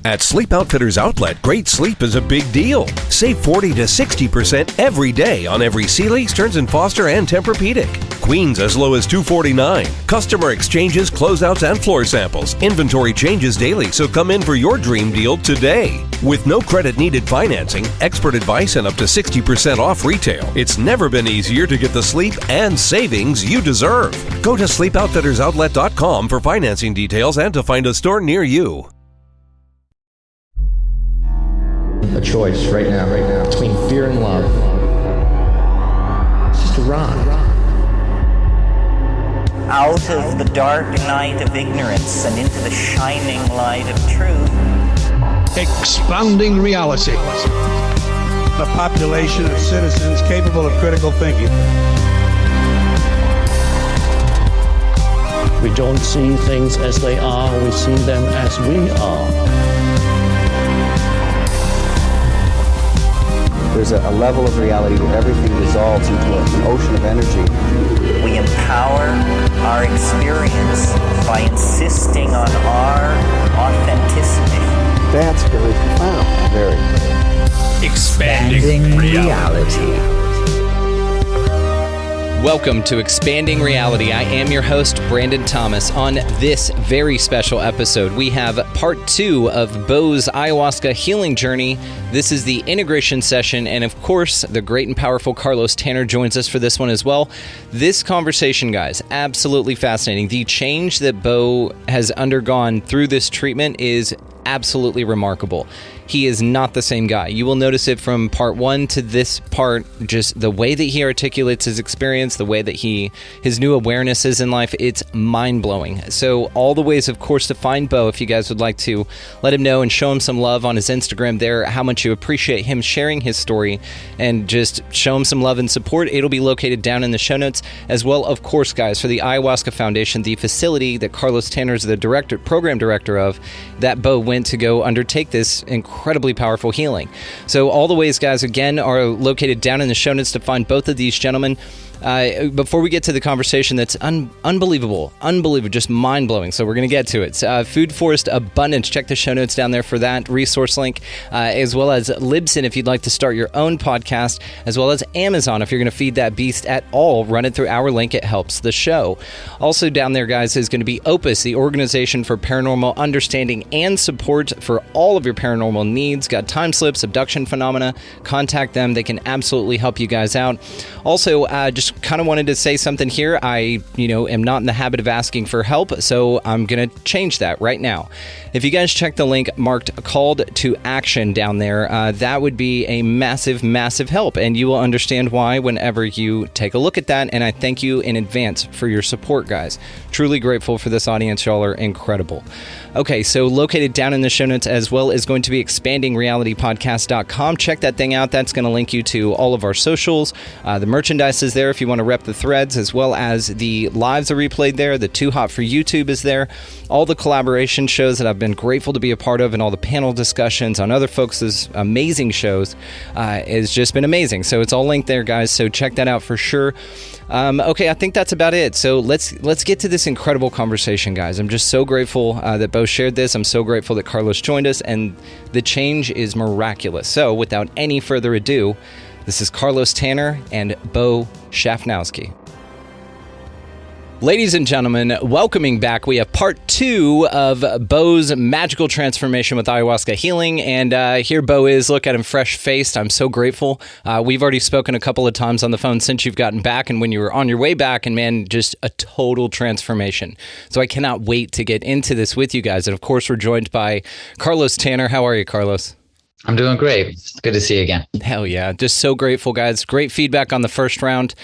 At Sleep Outfitters Outlet, great sleep is a big deal. Save 40 to 60% every day on every Sealy, Stearns & Foster, and Tempur-Pedic. Queens as low as $249. Customer exchanges, closeouts, and floor samples. Inventory changes daily, so come in for your dream deal today. With no credit needed financing, expert advice, and up to 60% off retail, it's never been easier to get the sleep and savings you deserve. Go to sleepoutfittersoutlet.com for financing details and to find a store near you. A choice right now, between fear and love. It's just a rock. Out of the dark night of ignorance and into the shining light of truth. Expanding reality. A population of citizens capable of critical thinking. We don't see things as they are, we see them as we are. There's a level of reality where everything dissolves into an ocean of energy. We empower our experience by insisting on our authenticity. That's very profound. Very. Expanding reality. Welcome to Expanding Reality. I am your host, Brandon Thomas. On this very special episode, we have part 2 of Bo's ayahuasca healing journey. This is the integration session, and of course, the great and powerful Carlos Tanner joins us for this one as well. This conversation, guys, absolutely fascinating. The change that Bo has undergone through this treatment is absolutely remarkable. He is not the same guy. You will notice it from part 1 to this part, just the way that he articulates his experience, the way that his new awareness is in life, it's mind-blowing. So all the ways, of course, to find Bo, if you guys would like to let him know and show him some love on his Instagram there, how much you appreciate him sharing his story and just show him some love and support, it'll be located down in the show notes. As well, of course, guys, for the Ayahuasca Foundation, the facility that Carlos Tanner is the program director of, that Bo went to go undertake this incredibly powerful healing. So all the ways, guys, again, are located down in the show notes to find both of these gentlemen. Before we get to the conversation that's unbelievable, just mind-blowing, so we're going to get to it. Food Forest Abundance, check the show notes down there for that resource link, as well as Libsyn if you'd like to start your own podcast, as well as Amazon if you're going to feed that beast at all, run it through our link, it helps the show. Also down there, guys, is going to be Opus, the organization for paranormal understanding and support for all of your paranormal needs. Got time slips, abduction phenomena, contact them, they can absolutely help you guys out. Also, just kind of wanted to say something here. I, am not in the habit of asking for help, so I'm going to change that right now. If you guys check the link marked Called to Action down there, that would be a massive, massive help, and you will understand why whenever you take a look at that, and I thank you in advance for your support, guys. Truly grateful for this audience. Y'all are incredible. Okay, so located down in the show notes as well is going to be expandingrealitypodcast.com. Check that thing out. That's going to link you to all of our socials. The merchandise is there if you want to rep the threads, as well as the lives are replayed there. The Too Hot for YouTube is there. All the collaboration shows that I've been grateful to be a part of, and all the panel discussions on other folks' amazing shows has just been amazing. So it's all linked there, guys. So check that out for sure. Okay, I think that's about it. So let's get to this incredible conversation, guys. I'm just so grateful that Bo shared this. I'm so grateful that Carlos joined us, and the change is miraculous. So without any further ado, this is Carlos Tanner and Bo Shaftnoski. Ladies and gentlemen, welcoming back, we have part 2 of Bo's magical transformation with ayahuasca healing, and here Bo is. Look at him, fresh-faced. I'm so grateful. We've already spoken a couple of times on the phone since you've gotten back, and when you were on your way back, and man, just a total transformation. So I cannot wait to get into this with you guys, and of course, we're joined by Carlos Tanner. How are you, Carlos? I'm doing great. It's good to see you again. Hell yeah. Just so grateful, guys. Great feedback on the first round.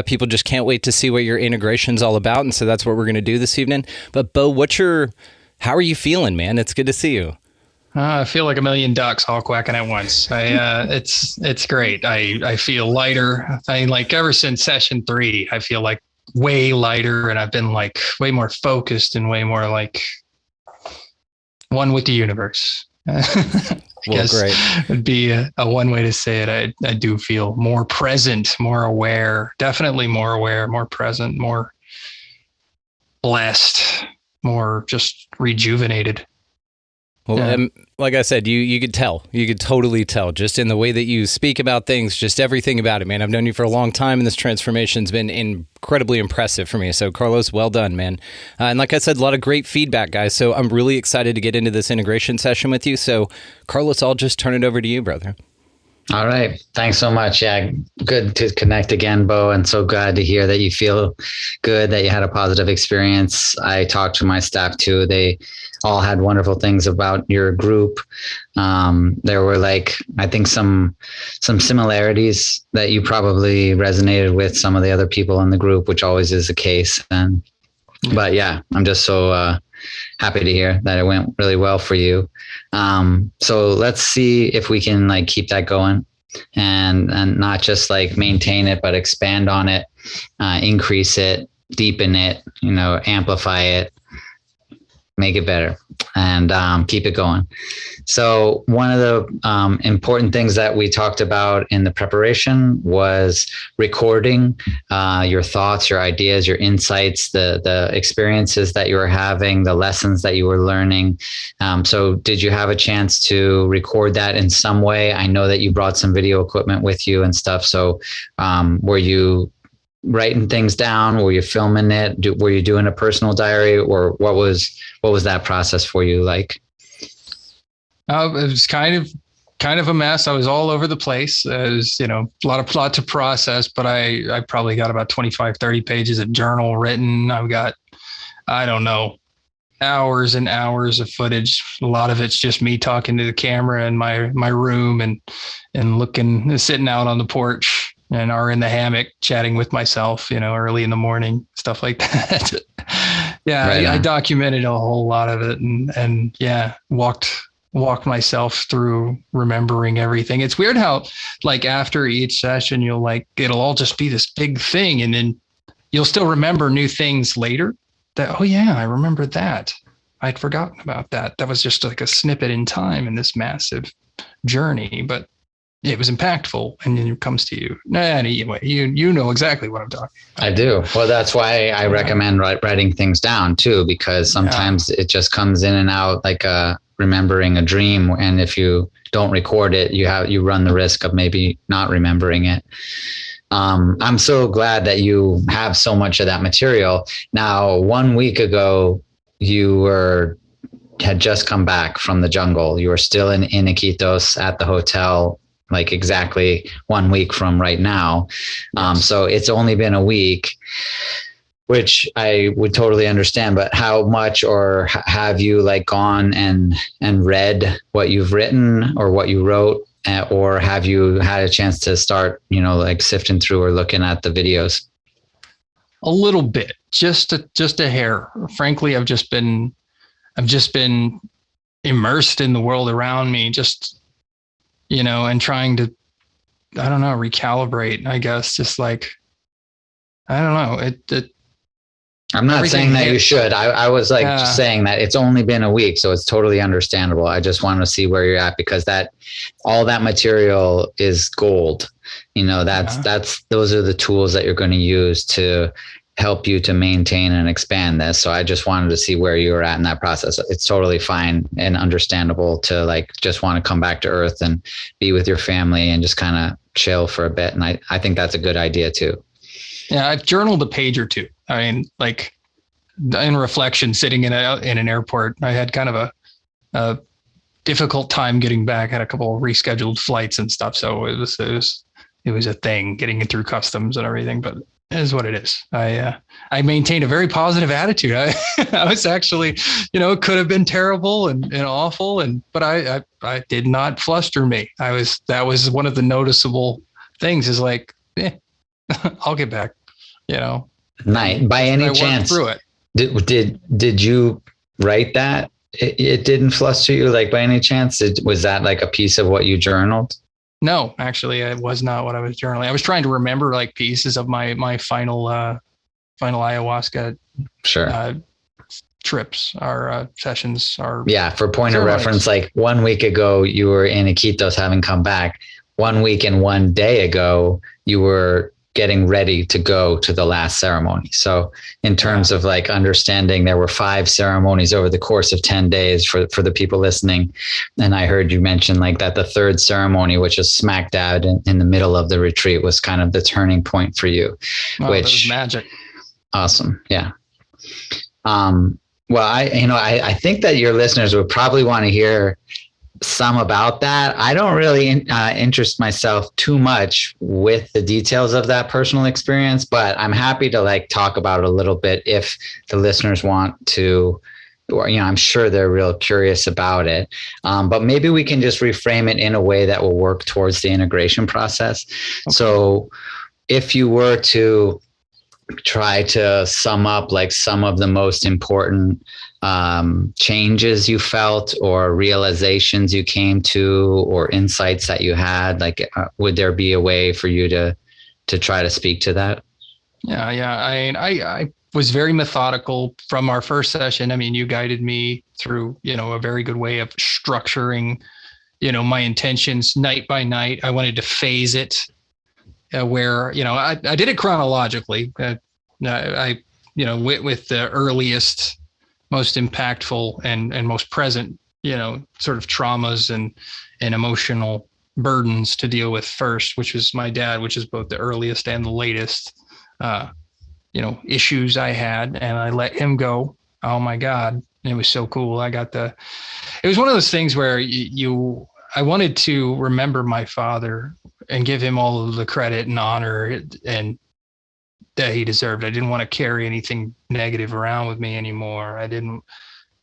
People just can't wait to see what your integration's all about. And so that's what we're going to do this evening. But Bo, how are you feeling, man? It's good to see you. I feel like a million ducks all quacking at once. It's great. I feel lighter. Ever since session 3, I feel like way lighter, and I've been like way more focused and way more like one with the universe. Well, great. Would be a one way to say it. I do feel more present, more aware, definitely more aware, more present, more blessed, more just rejuvenated. Well, like I said, you could tell. You could totally tell just in the way that you speak about things, just everything about it, man. I've known you for a long time, and this transformation's been incredibly impressive for me. So, Carlos, well done, man. And like I said, a lot of great feedback, guys. So I'm really excited to get into this integration session with you. So, Carlos, I'll just turn it over to you, brother. All right. Thanks so much. Yeah. Good to connect again, Bo. And so glad to hear that you feel good, that you had a positive experience. I talked to my staff too. They all had wonderful things about your group. There were I think some similarities that you probably resonated with some of the other people in the group, which always is the case. But yeah, I'm just so happy to hear that it went really well for you. So let's see if we can keep that going and not just maintain it, but expand on it, increase it, deepen it, amplify it, make it better, and keep it going. So one of the important things that we talked about in the preparation was recording your thoughts, your ideas, your insights, the experiences that you were having, the lessons that you were learning. So did you have a chance to record that in some way? I know that you brought some video equipment with you and stuff. So were you writing things down? Were you filming it? Were you doing a personal diary, or what was that process for you like? It was kind of a mess. I was all over the place. It was, a lot to process, but I probably got about 25, 30 pages of journal written. I've got, I don't know, hours and hours of footage. A lot of it's just me talking to the camera in my room and sitting out on the porch or in the hammock chatting with myself, early in the morning, stuff like that. Yeah, right. I documented a whole lot of it and walked myself through remembering everything. It's weird how after each session, it'll all just be this big thing. And then you'll still remember new things later that, oh yeah, I remembered that. I'd forgotten about that. That was just a snippet in time in this massive journey, but it was impactful, and then it comes to you. Anyway, you know exactly what I'm talking about. I do. Well, that's why I recommend writing things down too, because sometimes it just comes in and out like remembering a dream. And if you don't record it, you run the risk of maybe not remembering it. I'm so glad that you have so much of that material. Now, 1 week ago, you had just come back from the jungle. You were still in Iquitos at the hotel, exactly 1 week from right now. So it's only been a week, which I would totally understand, but how much, or have you gone and read what you've written or what you wrote, or have you had a chance to start, sifting through or looking at the videos? A little bit, just a hair. Frankly, I've just been immersed in the world around me, and trying to, I don't know, recalibrate, I guess, I don't know. I'm not saying that you should. I was just saying that it's only been a week, so it's totally understandable. I just want to see where you're at, because all that material is gold. Those are the tools that you're going to use to help you to maintain and expand this. So I just wanted to see where you were at in that process. It's totally fine and understandable to just want to come back to earth and be with your family and just kind of chill for a bit. And I think that's a good idea too. Yeah, I've journaled a page or two. I mean, in reflection, sitting in an airport, I had kind of a difficult time getting back. I had a couple of rescheduled flights and stuff, so it was a thing getting it through customs and everything. But it is what it is. I maintained a very positive attitude. I was actually, it could have been terrible and awful, but I did not fluster me. That was one of the noticeable things. Is I'll get back. Night. By any chance, through it. Did you write that? It didn't fluster you, by any chance? Was that a piece of what you journaled? No, actually, it was not what I was journaling. I was trying to remember pieces of my final ayahuasca trips, our sessions. For point of reference, 1 week ago you were in Iquitos, having come back. 1 week and 1 day ago you were getting ready to go to the last ceremony. So in terms of like understanding, there were 5 ceremonies over the course of 10 days for the people listening. And I heard you mention like that the 3rd ceremony, which is smack dab in the middle of the retreat, was kind of the turning point for you, which that was magic. Awesome. Yeah. Well, I think that your listeners would probably want to hear some about that. I don't really interest myself too much with the details of that personal experience, but I'm happy to like talk about it a little bit if the listeners want to, or, I'm sure they're real curious about it. But maybe we can just reframe it in a way that will work towards the integration process. Okay. So if you were to try to sum up like some of the most important changes you felt or realizations you came to or insights that you had, like would there be a way for you to try to speak to that? Yeah. I was very methodical from our first session. I mean, you guided me through, a very good way of structuring, my intentions night by night. I wanted to phase it where, I did it chronologically. With the earliest, most impactful and most present, sort of traumas and emotional burdens to deal with first, which was my dad, which is both the earliest and the latest, issues I had, and I let him go. Oh my God. It was so cool. It was one of those things where I wanted to remember my father and give him all of the credit and honor and that he deserved. I didn't want to carry anything negative around with me anymore.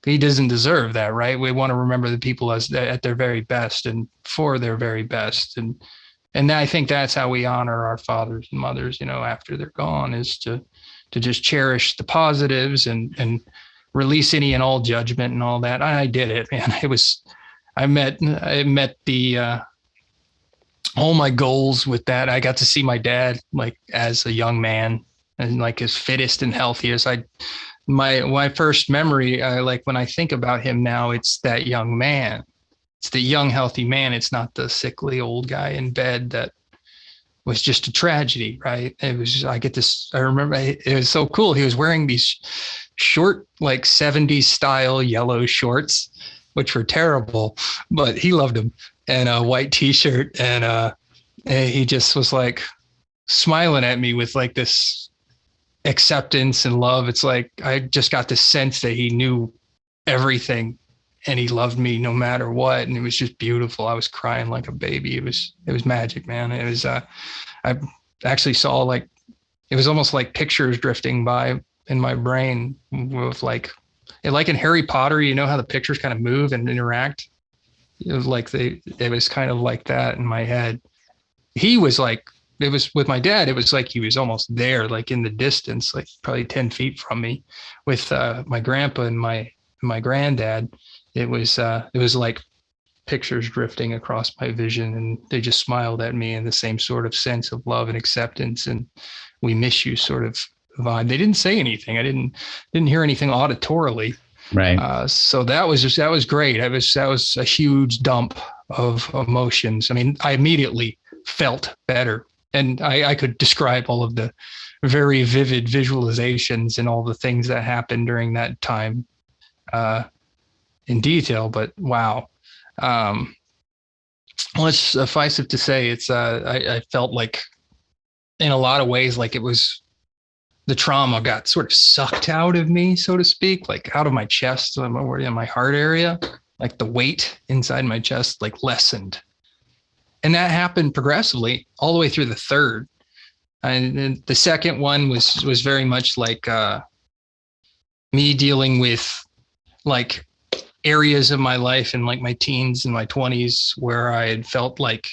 He doesn't deserve that, right? We want to remember the people at their very best and for their very best. And I think that's how we honor our fathers and mothers, after they're gone, is to just cherish the positives and release any and all judgment and all that. I did it, man. I met the, all my goals with that. I got to see my dad like as a young man and like as fittest and healthiest. My first memory, like when I think about him now, it's that young man. It's the young, healthy man. It's not the sickly old guy in bed that was just a tragedy, right? I remember it was so cool. He was wearing these short, like 70s style yellow shorts, which were terrible, but he loved them, and a white t-shirt. And he just was like smiling at me with like this acceptance and love. It's like, I just got this sense that he knew everything and he loved me no matter what. And it was just beautiful. I was crying like a baby. It was magic, man. It was, I actually saw like, it was almost like pictures drifting by in my brain with like in Harry Potter, how the pictures kind of move and interact. It was like it was kind of like that in my head. He was like, it was with my dad. It was like he was almost there, like in the distance, like probably 10 feet from me. With my grandpa and my granddad, it was like pictures drifting across my vision, and they just smiled at me in the same sort of sense of love and acceptance and we miss you sort of vibe. They didn't say anything. I didn't hear anything auditorily. Right. So that was great. That was a huge dump of emotions. I mean, I immediately felt better, and I could describe all of the very vivid visualizations and all the things that happened during that time in detail. But wow. Well, it's suffice it to say, I felt like in a lot of ways, like it was, the trauma got sort of sucked out of me, so to speak, like out of my chest, in my heart area, like the weight inside my chest, like lessened. And that happened progressively all the way through the third. And then the second one was very much like me dealing with like areas of my life in like my teens and my 20s where I had felt like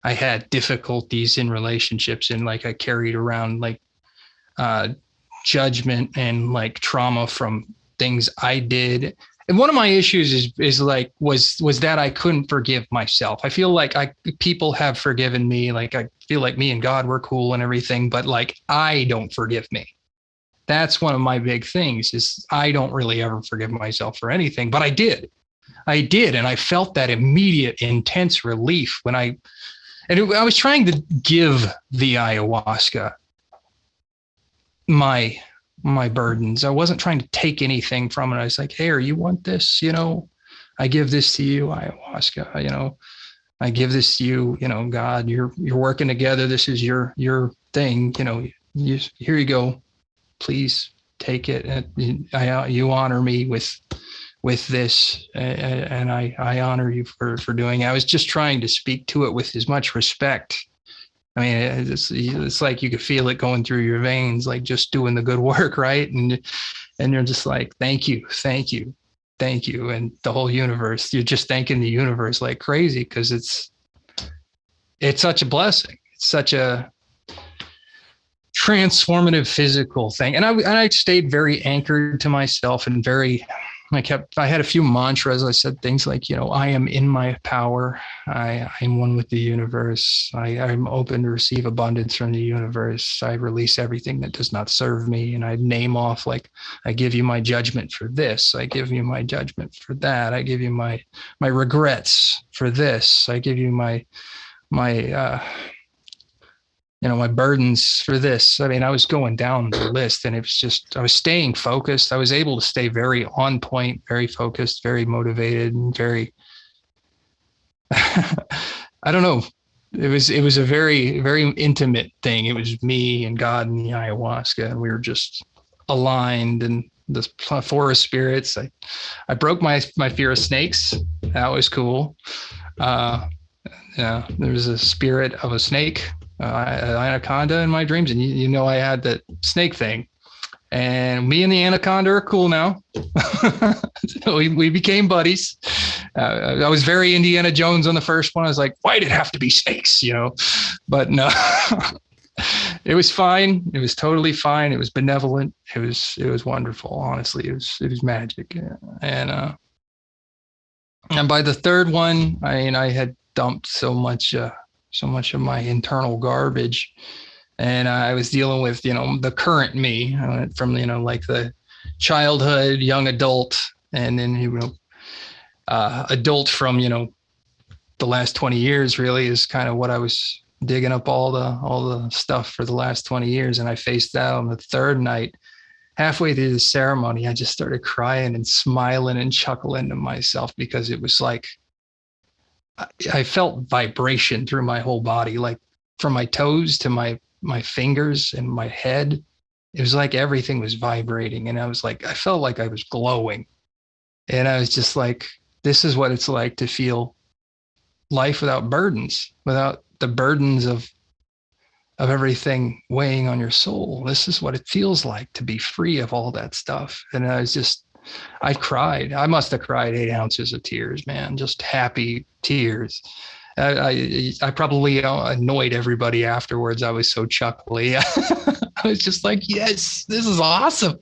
I had difficulties in relationships, and like I carried around like judgment and like trauma from things I did. And one of my issues was that I couldn't forgive myself. I feel like people have forgiven me. Like I feel like me and God were cool and everything, but like I don't forgive me. That's one of my big things, is I don't really ever forgive myself for anything, but I did. And I felt that immediate, intense relief when I was trying to give the ayahuasca my burdens. I wasn't trying to take anything from it. I was like, hey, you want this? I give this to you, ayahuasca. I give this to you. God, you're working together. This is your thing. Here you go. Please take it. And you honor me with this, and I honor you for doing it. I was just trying to speak to it with as much respect. I mean, it's like you could feel it going through your veins, like just doing the good work, right? And you're just like, thank you. And the whole universe, you're just thanking the universe like crazy, because it's such a blessing. It's such a transformative physical thing. And I stayed very anchored to myself and I had a few mantras. I said things like, I am in my power. I am one with the universe. I'm open to receive abundance from the universe. I release everything that does not serve me. And I name off, like, I give you my judgment for this. I give you my judgment for that. I give you my regrets for this. I give you my burdens for this. I mean, I was going down the list, and it was just, I was staying focused. I was able to stay very on point, very focused, very motivated, and very, I don't know. It was a very, very intimate thing. It was me and God and the ayahuasca, and we were just aligned, and the forest spirits. I broke my fear of snakes. That was cool. There was a spirit of a snake, an anaconda in my dreams, and I had that snake thing, and me and the anaconda are cool now. we became buddies. I was very Indiana Jones on the first one. I was like, why did it have to be snakes? But no. It was fine. It was totally fine. It was benevolent. It was wonderful. Honestly, it was magic. And by the third one, I had dumped so much of my internal garbage, and I was dealing with, the current me. I went from, like the childhood, young adult, and then, adult from, the last 20 years really is kind of what I was digging up all the stuff for the last 20 years. And I faced that on the third night. Halfway through the ceremony, I just started crying and smiling and chuckling to myself, because it was like, I felt vibration through my whole body, like from my toes to my fingers and my head. It was like everything was vibrating. And I was like, I felt like I was glowing. And I was just like, this is what it's like to feel life without burdens, without the burdens of everything weighing on your soul. This is what it feels like to be free of all that stuff. And I cried. I must have cried 8 ounces of tears, man, just happy tears. I probably annoyed everybody afterwards. I was so chuckly. I was just like, yes, this is awesome.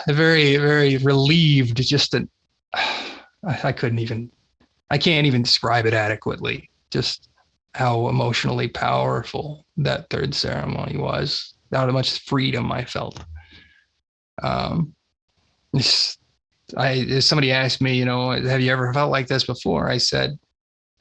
Very, very relieved. I can't even describe it adequately. Just how emotionally powerful that third ceremony was. How much freedom I felt. Somebody asked me, have you ever felt like this before? I said,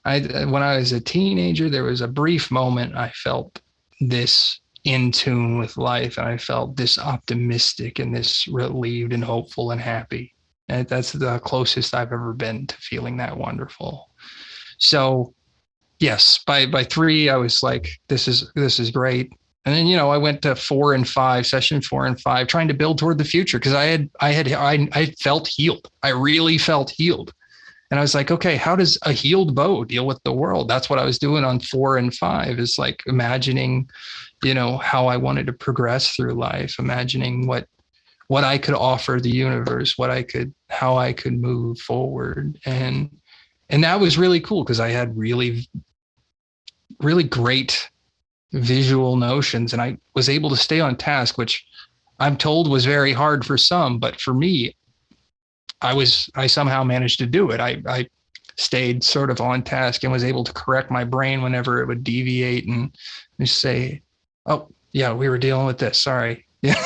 when I was a teenager, there was a brief moment I felt this in tune with life, and I felt this optimistic and this relieved and hopeful and happy. And that's the closest I've ever been to feeling that wonderful. So yes, by 3, I was like, this is great. And then, I went to 4 and 5, session 4 and 5, trying to build toward the future, because I felt healed. I really felt healed. And I was like, okay, how does a healed Bo deal with the world? That's what I was doing on 4 and 5, is like imagining, how I wanted to progress through life, imagining what I could offer the universe, how I could move forward. And that was really cool, because I had really, really great visual notions, and I was able to stay on task, which I'm told was very hard for some, but for me, I somehow managed to do it. I stayed sort of on task and was able to correct my brain whenever it would deviate and just say, oh yeah, we were dealing with this, sorry. Yeah.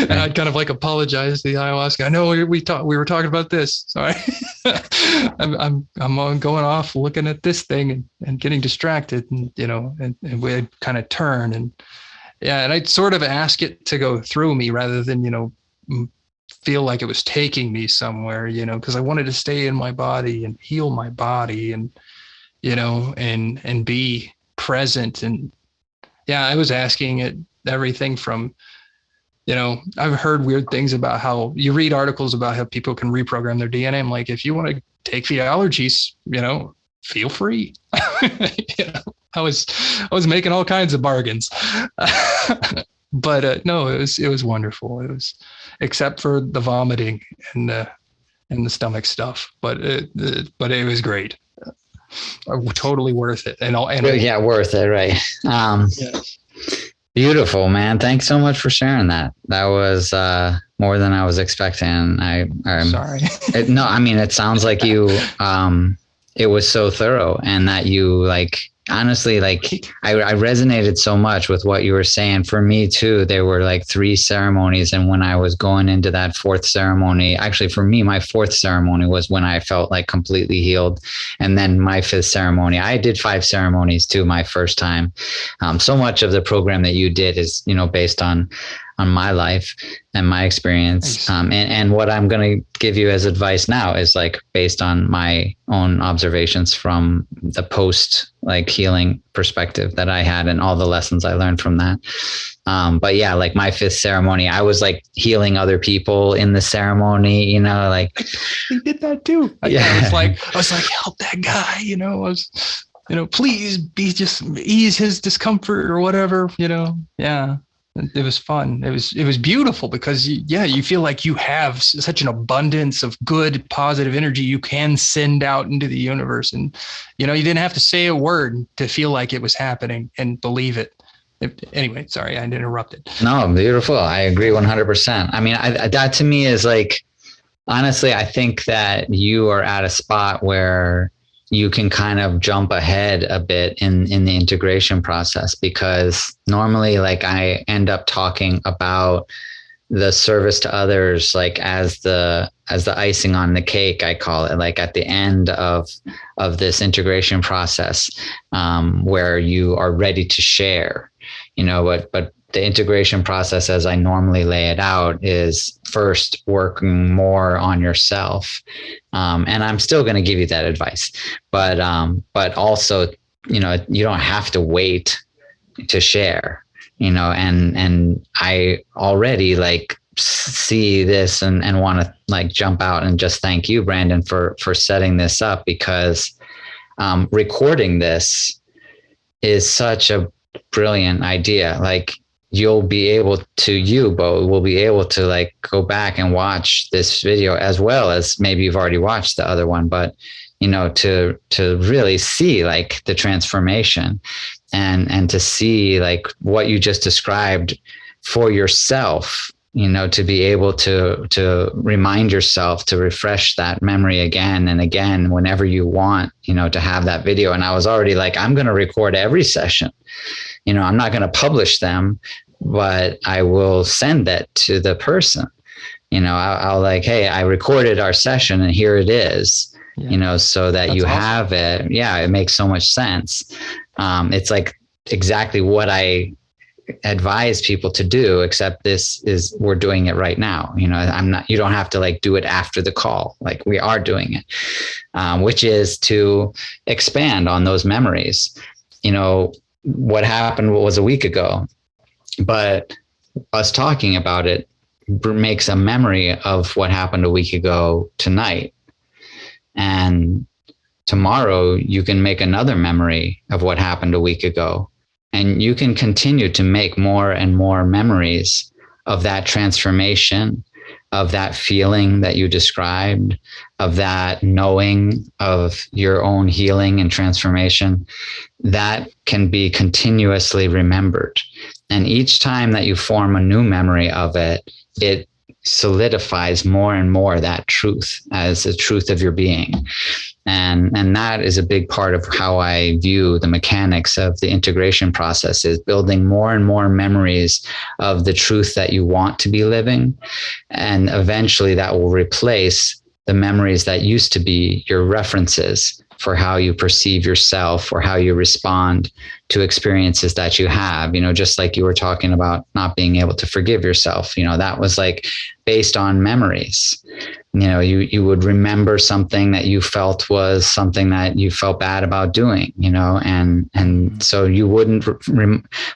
And I'd kind of like apologize to the ayahuasca. I know we were talking about this. Sorry. I'm going off looking at this thing and getting distracted, and and we'd kind of turn, Yeah. And I'd sort of ask it to go through me rather than, feel like it was taking me somewhere, because I wanted to stay in my body and heal my body and, and be present. And yeah, I was asking it everything from, I've heard weird things about how you read articles about how people can reprogram their DNA. I'm like, if you want to take the allergies, feel free. I was making all kinds of bargains, but no, it was wonderful. It was, except for the vomiting and the stomach stuff, but it was great. Totally worth it. Yeah, worth it. Right. Yes. Beautiful, man. Thanks so much for sharing that. That was more than I was expecting. I'm sorry. No, I mean, it sounds like you, it was so thorough, and that you honestly, I resonated so much with what you were saying. For me too, there were 3 ceremonies. And when I was going into that 4th ceremony, actually for me, my 4th ceremony was when I felt completely healed. And then my 5th ceremony, I did 5 ceremonies too, my first time. So much of the program that you did is, based on my life and my experience. And what I'm going to give you as advice now is based on my own observations from the post healing perspective that I had and all the lessons I learned from that. But yeah, my 5th ceremony, I was healing other people in the ceremony, He did that too. Yeah. I was like, help that guy, I was, please just ease his discomfort or whatever, yeah. It was fun. It was beautiful because you feel like you have such an abundance of good, positive energy you can send out into the universe. And, you didn't have to say a word to feel like it was happening and believe it. Anyway, sorry, I interrupted. No, beautiful. I agree 100%. I mean, that to me is honestly, I think that you are at a spot where you can kind of jump ahead a bit in the integration process, because normally I end up talking about the service to others, as the icing on the cake, I call it, at the end of this integration process, where you are ready to share, but the integration process, as I normally lay it out, is first working more on yourself. And I'm still going to give you that advice, but also, you don't have to wait to share, and I already see this and want to jump out and just thank you, Brandon, for setting this up, because recording this is such a brilliant idea. You'll be able to, Bo, will be able to go back and watch this video, as well as maybe you've already watched the other one, but to really see the transformation and to see what you just described for yourself, to be able to remind yourself to refresh that memory again and again whenever you want, to have that video. And I was already I'm going to record every session. I'm not going to publish them, but I will send that to the person. I'll hey, I recorded our session and here it is, so that that's you awesome. Have it. Yeah, it makes so much sense. It's exactly what I advise people to do, except we're doing it right now. You don't have to do it after the call. We are doing it, which is to expand on those memories. What happened was a week ago, but us talking about it makes a memory of what happened a week ago tonight. And tomorrow you can make another memory of what happened a week ago. And you can continue to make more and more memories of that transformation, of that feeling that you described, of that knowing of your own healing and transformation. That can be continuously remembered. And each time that you form a new memory of it, it solidifies more and more that truth as the truth of your being. And that is a big part of how I view the mechanics of the integration process, is building more and more memories of the truth that you want to be living. And eventually that will replace the memories that used to be your references for how you perceive yourself or how you respond to experiences that you have, just like you were talking about not being able to forgive yourself, that was like based on memories. You would remember something that you felt was something that you felt bad about doing, and so you wouldn't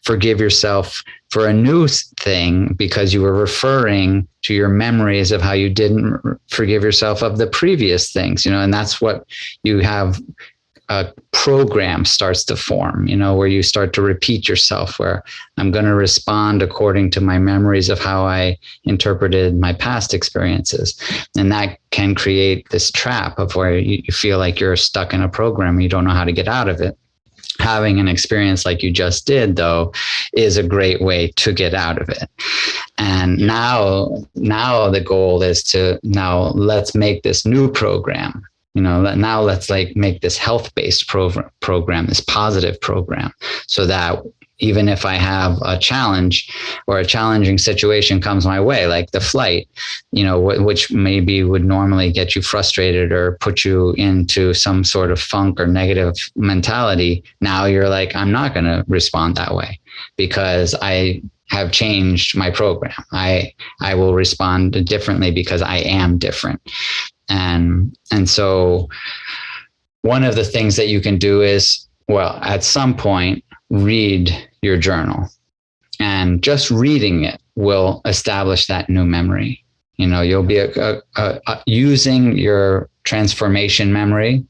forgive yourself for a new thing because you were referring to your memories of how you didn't forgive yourself of the previous things, and that's what you have. A program starts to form, where you start to repeat yourself, where I'm going to respond according to my memories of how I interpreted my past experiences. And that can create this trap of where you feel like you're stuck in a program and you don't know how to get out of it. Having an experience like you just did, though, is a great way to get out of it. And now the goal is let's make this new program. Now let's make this health-based program, this positive program, so that even if I have a challenge or a challenging situation comes my way, like the flight, which maybe would normally get you frustrated or put you into some sort of funk or negative mentality. Now you're like, I'm not going to respond that way because I have changed my program. I will respond differently because I am different. And so one of the things that you can do is, at some point, read your journal, and just reading it will establish that new memory. You'll be using your transformation memory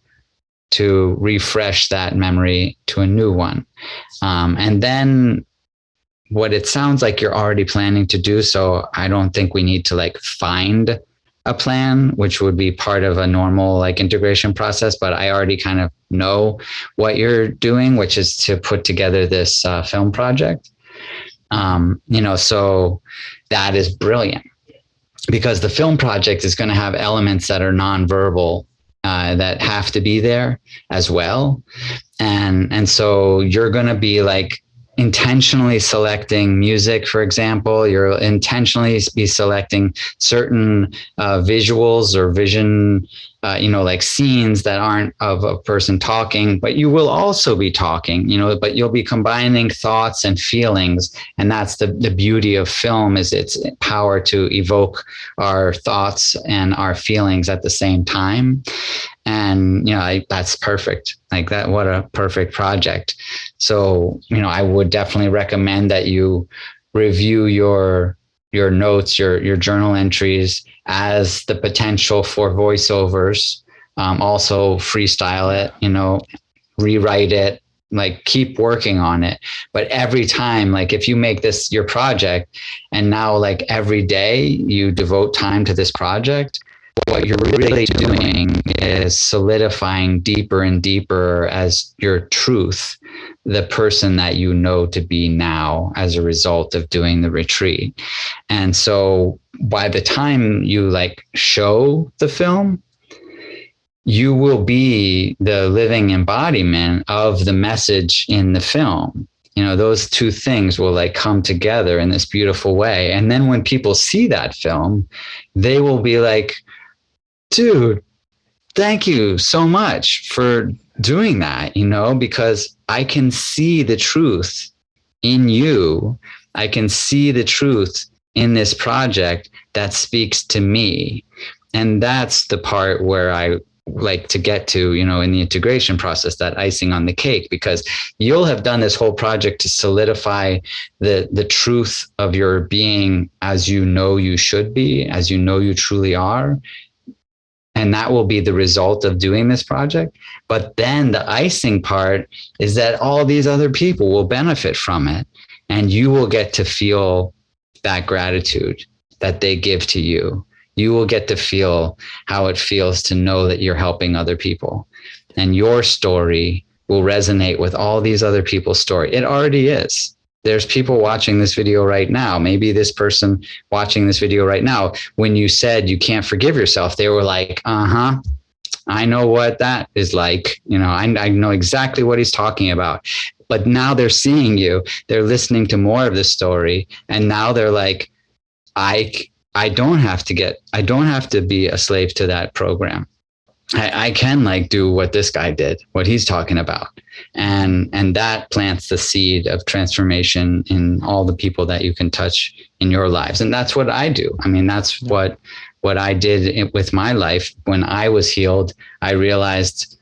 to refresh that memory to a new one. And then what it sounds like you're already planning to do. So I don't think we need to find a plan, which would be part of a normal integration process, but I already kind of know what you're doing, which is to put together this film project. So that is brilliant because the film project is going to have elements that are nonverbal that have to be there as well. And so you're going to be intentionally selecting music, for example. You'll intentionally be selecting certain visuals or vision, scenes that aren't of a person talking, but you will also be talking, but you'll be combining thoughts and feelings. And that's the beauty of film, is its power to evoke our thoughts and our feelings at the same time. And, that's perfect. What a perfect project. So, I would definitely recommend that you review your notes, your journal entries as the potential for voiceovers. Also freestyle it, rewrite it, keep working on it. But every time, if you make this your project and now every day you devote time to this project, what you're really doing is solidifying deeper and deeper as your truth, the person that you know to be now as a result of doing the retreat. And so by the time you show the film, you will be the living embodiment of the message in the film. Those two things will come together in this beautiful way. And then when people see that film, they will be like, dude, thank you so much for doing that, because I can see the truth in you. I can see the truth in this project that speaks to me. And that's the part where I like to get to, in the integration process, that icing on the cake, because you'll have done this whole project to solidify the truth of your being as you should be, as you truly are. And that will be the result of doing this project. But then the icing part is that all these other people will benefit from it. And you will get to feel that gratitude that they give to you. You will get to feel how it feels to know that you're helping other people. And your story will resonate with all these other people's story. It already is. There's people watching this video right now. Maybe this person watching this video right now, when you said you can't forgive yourself, they were like, I know what that is like. I know exactly what he's talking about. But now they're seeing you, they're listening to more of the story. And now they're like, I I don't have to be a slave to that program. I can like do what this guy did, what he's talking about. And that plants the seed of transformation in all the people that you can touch in your lives. And that's what I do. I mean, that's what I did with my life. When I was healed, I realized,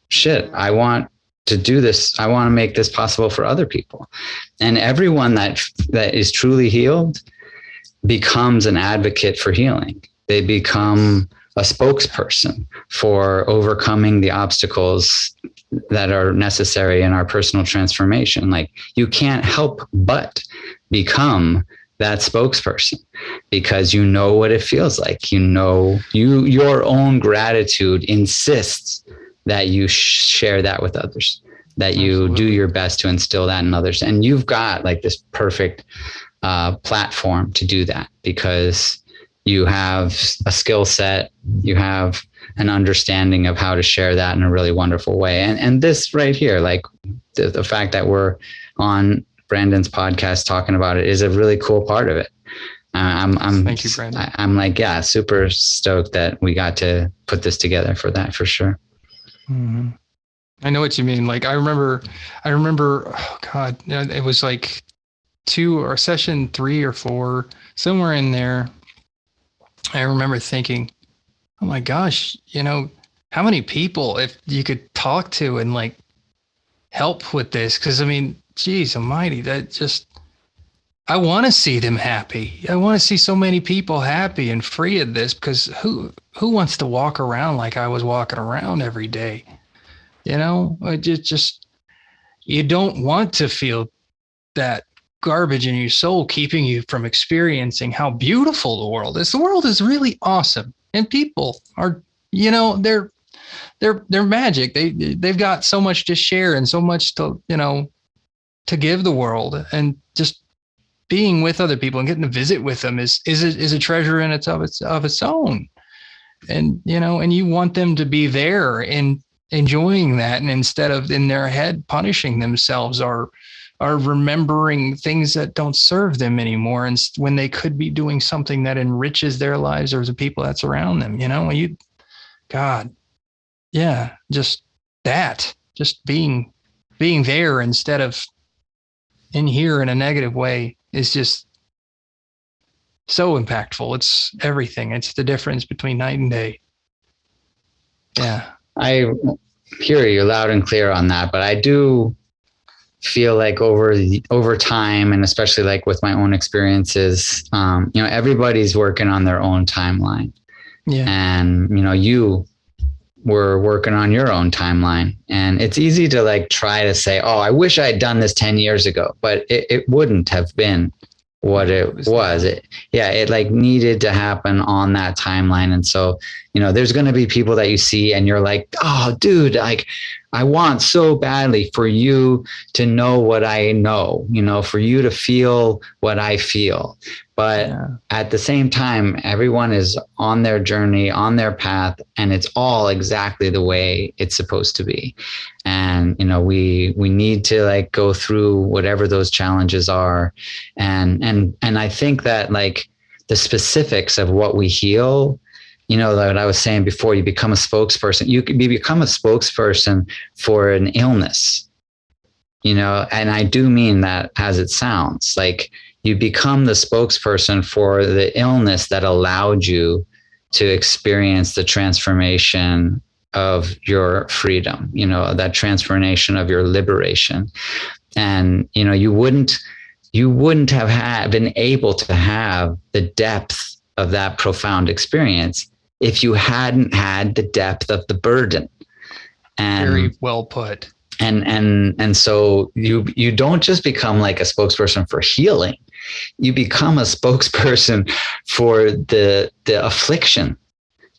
shit, I want to do this. I want to make this possible for other people. And everyone that is truly healed becomes an advocate for healing. They become a spokesperson for overcoming the obstacles that are necessary in our personal transformation. Like, you can't help but become that spokesperson because you know what it feels like. You know, your own gratitude insists that you share that with others, that you Absolutely. do your best to instill that in others. And you've got like this perfect platform to do that because you have a skill set, you have an understanding of how to share that in a really wonderful way. And this right here, like the fact that we're on Brandon's podcast talking about it is a really cool part of it. Thank you, Brandon. I'm like, yeah, super stoked that we got to put this together for that, for sure. Mm-hmm. I know what you mean. Like, I remember, oh God, it was like session 3 or 4, somewhere in there. I remember thinking, oh my gosh, how many people if you could talk to and like help with this? Because I mean, geez almighty, I want to see them happy. I want to see so many people happy and free of this, because who wants to walk around like I was walking around every day? Just you don't want to feel that garbage in your soul keeping you from experiencing how beautiful the world is. The world is really awesome, and people are, they're magic. They've got so much to share and so much to give the world, and just being with other people and getting to visit with them is a treasure in its own. And and you want them to be there and enjoying that, and instead of in their head punishing themselves or are remembering things that don't serve them anymore, and when they could be doing something that enriches their lives or the people that surround them. Just being there instead of in here in a negative way is just so impactful. It's everything. It's the difference between night and day. Yeah. I hear you loud and clear on that, but I do feel like over time, and especially like with my own experiences, everybody's working on their own timeline. Yeah. And, you were working on your own timeline, and it's easy to like try to say, oh, I wish I had done this 10 years ago, but it wouldn't have been what it was. It like needed to happen on that timeline. And so, there's going to be people that you see and you're like, oh dude, like I want so badly for you to know what I know, for you to feel what I feel. But at the same time, everyone is on their journey, on their path, and it's all exactly the way it's supposed to be. And, we need to like go through whatever those challenges are. And I think that like the specifics of what we heal, like I was saying before, you become a spokesperson. You become a spokesperson for an illness, and I do mean that as it sounds. Like, you become the spokesperson for the illness that allowed you to experience the transformation of your freedom, that transformation of your liberation. And, you wouldn't have been able to have the depth of that profound experience if you hadn't had the depth of the burden. And very well put. And so you don't just become like a spokesperson for healing. You become a spokesperson for the affliction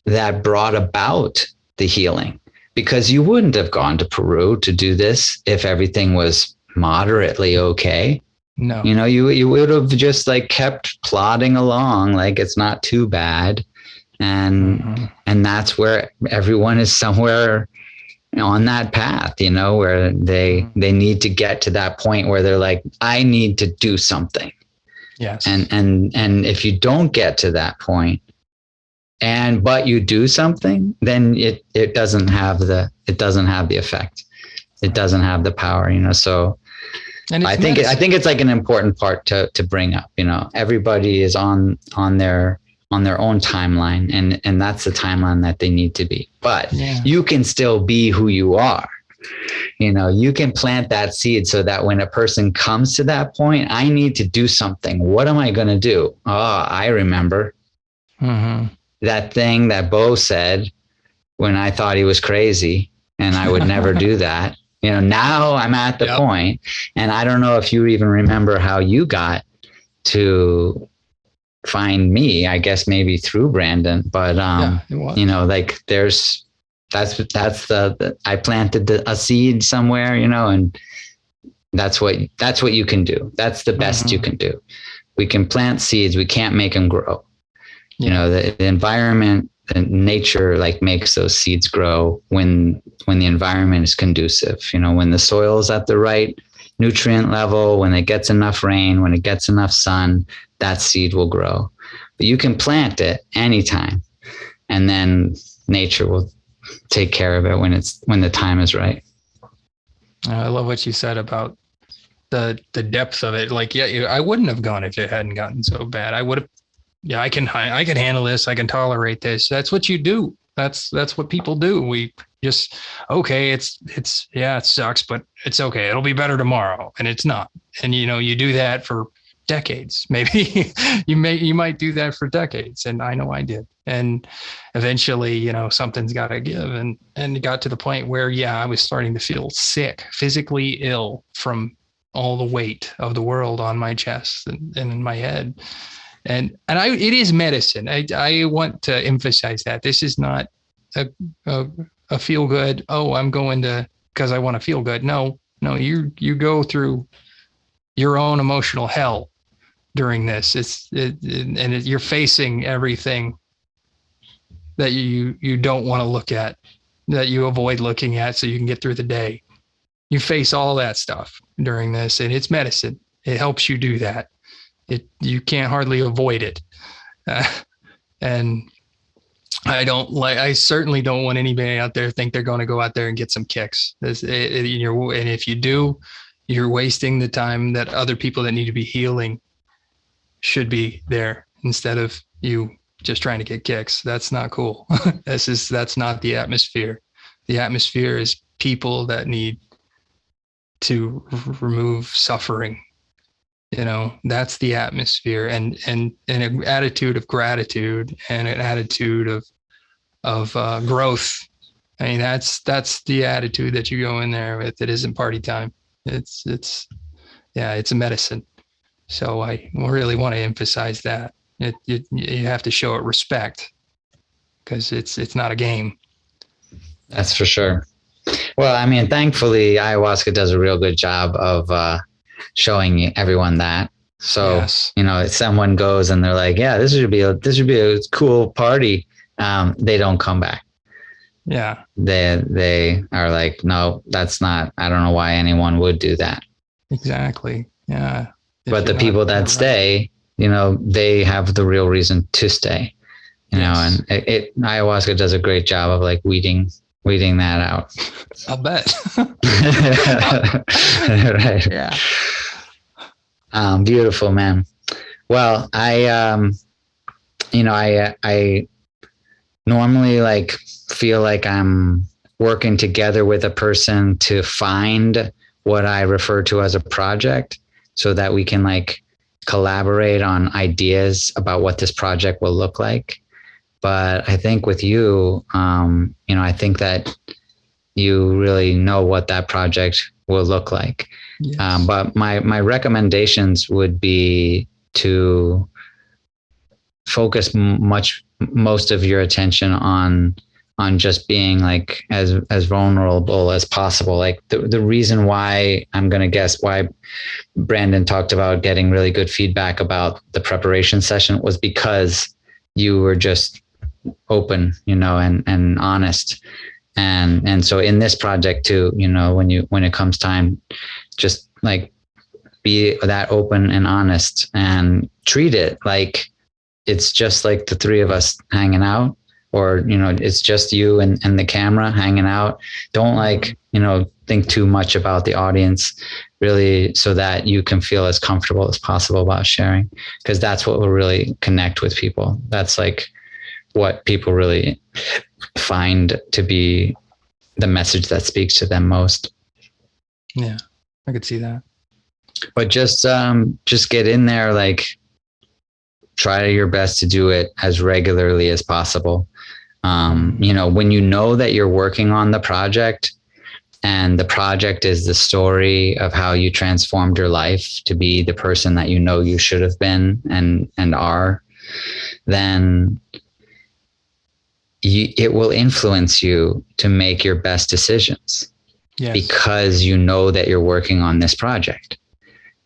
that brought about the healing, because you wouldn't have gone to Peru to do this if everything was moderately okay. No, you would have just like kept plodding along, like it's not too bad. And that's where everyone is somewhere on that path, where they need to get to that point where they're like, I need to do something. Yes. And if you don't get to that point, but you do something, then it doesn't have the effect. It doesn't have the power, So I think it's like an important part to bring up. Everybody is on their own timeline, and that's the timeline that they need to be. But you can still be who you are. You can plant that seed so that when a person comes to that point, I need to do something. What am I going to do? Oh, I remember that thing that Bo said when I thought he was crazy and I would never do that. Now I'm at the point, and I don't know if you even remember how you got to find me. I guess maybe through Brandon, but like that's I planted a seed somewhere, and that's what you can do. That's the best you can do. We can plant seeds. We can't make them grow. The environment and nature like makes those seeds grow when the environment is conducive, when the soil is at the right nutrient level, when it gets enough rain, when it gets enough sun, that seed will grow. But you can plant it anytime, and then nature will take care of it when the time is right. I love what you said about the depth of it. Like, I wouldn't have gone if it hadn't gotten so bad. I would have. Yeah, I can handle this. I can tolerate this. That's what you do. That's what people do. We just, okay, it sucks, but it's okay. It'll be better tomorrow. And it's not. And, you do that for decades. Maybe you might do that for decades. And I know I did. And eventually, something's got to give. And it got to the point where, I was starting to feel sick, physically ill from all the weight of the world on my chest and in my head. And it is medicine. I want to emphasize that this is not a feel good. Oh, I'm going to, because I want to feel good. No, you go through your own emotional hell during this. You're facing everything that you don't want to look at, that you avoid looking at so you can get through the day. You face all that stuff during this, and it's medicine. It helps you do that. You can't hardly avoid it. And I certainly don't want anybody out there think they're going to go out there and get some kicks. And if you do, you're wasting the time that other people that need to be healing should be there instead of you just trying to get kicks. That's not cool. That's not the atmosphere. The atmosphere is people that need to remove suffering. That's the atmosphere, and an attitude of gratitude and an attitude of growth. I mean, that's the attitude that you go in there with. It isn't party time. It's a medicine. So I really want to emphasize that you have to show it respect, because it's not a game. That's for sure. Well, I mean, thankfully, ayahuasca does a real good job of showing everyone that. So, if someone goes and they're like, yeah, this should be a cool party. They don't come back. Yeah. They are like, no, that's not, I don't know why anyone would do that. Exactly. Yeah. But the people that stay, they have the real reason to stay, and ayahuasca does a great job of like weeding that out. I'll bet. Right. Yeah. Beautiful, man. Well, I normally like feel like I'm working together with a person to find what I refer to as a project, so that we can like collaborate on ideas about what this project will look like. But I think with you, I think that you really know what that project will look like. Yes. But my recommendations would be to focus most of your attention on just being like as vulnerable as possible. Like the reason why, I'm going to guess why Brandon talked about getting really good feedback about the preparation session was because you were just open, and honest. And so in this project too, when it comes time, just like be that open and honest and treat it like it's just like the three of us hanging out, or, it's just you and the camera hanging out. Don't think too much about the audience, really, so that you can feel as comfortable as possible about sharing, because that's what will really connect with people. That's like what people really find to be the message that speaks to them most. Yeah, I could see that. But just get in there, like try your best to do it as regularly as possible. When you know that you're working on the project, and the project is the story of how you transformed your life to be the person that you should have been and are, then it will influence you to make your best decisions. Yes. Because you know that you're working on this project,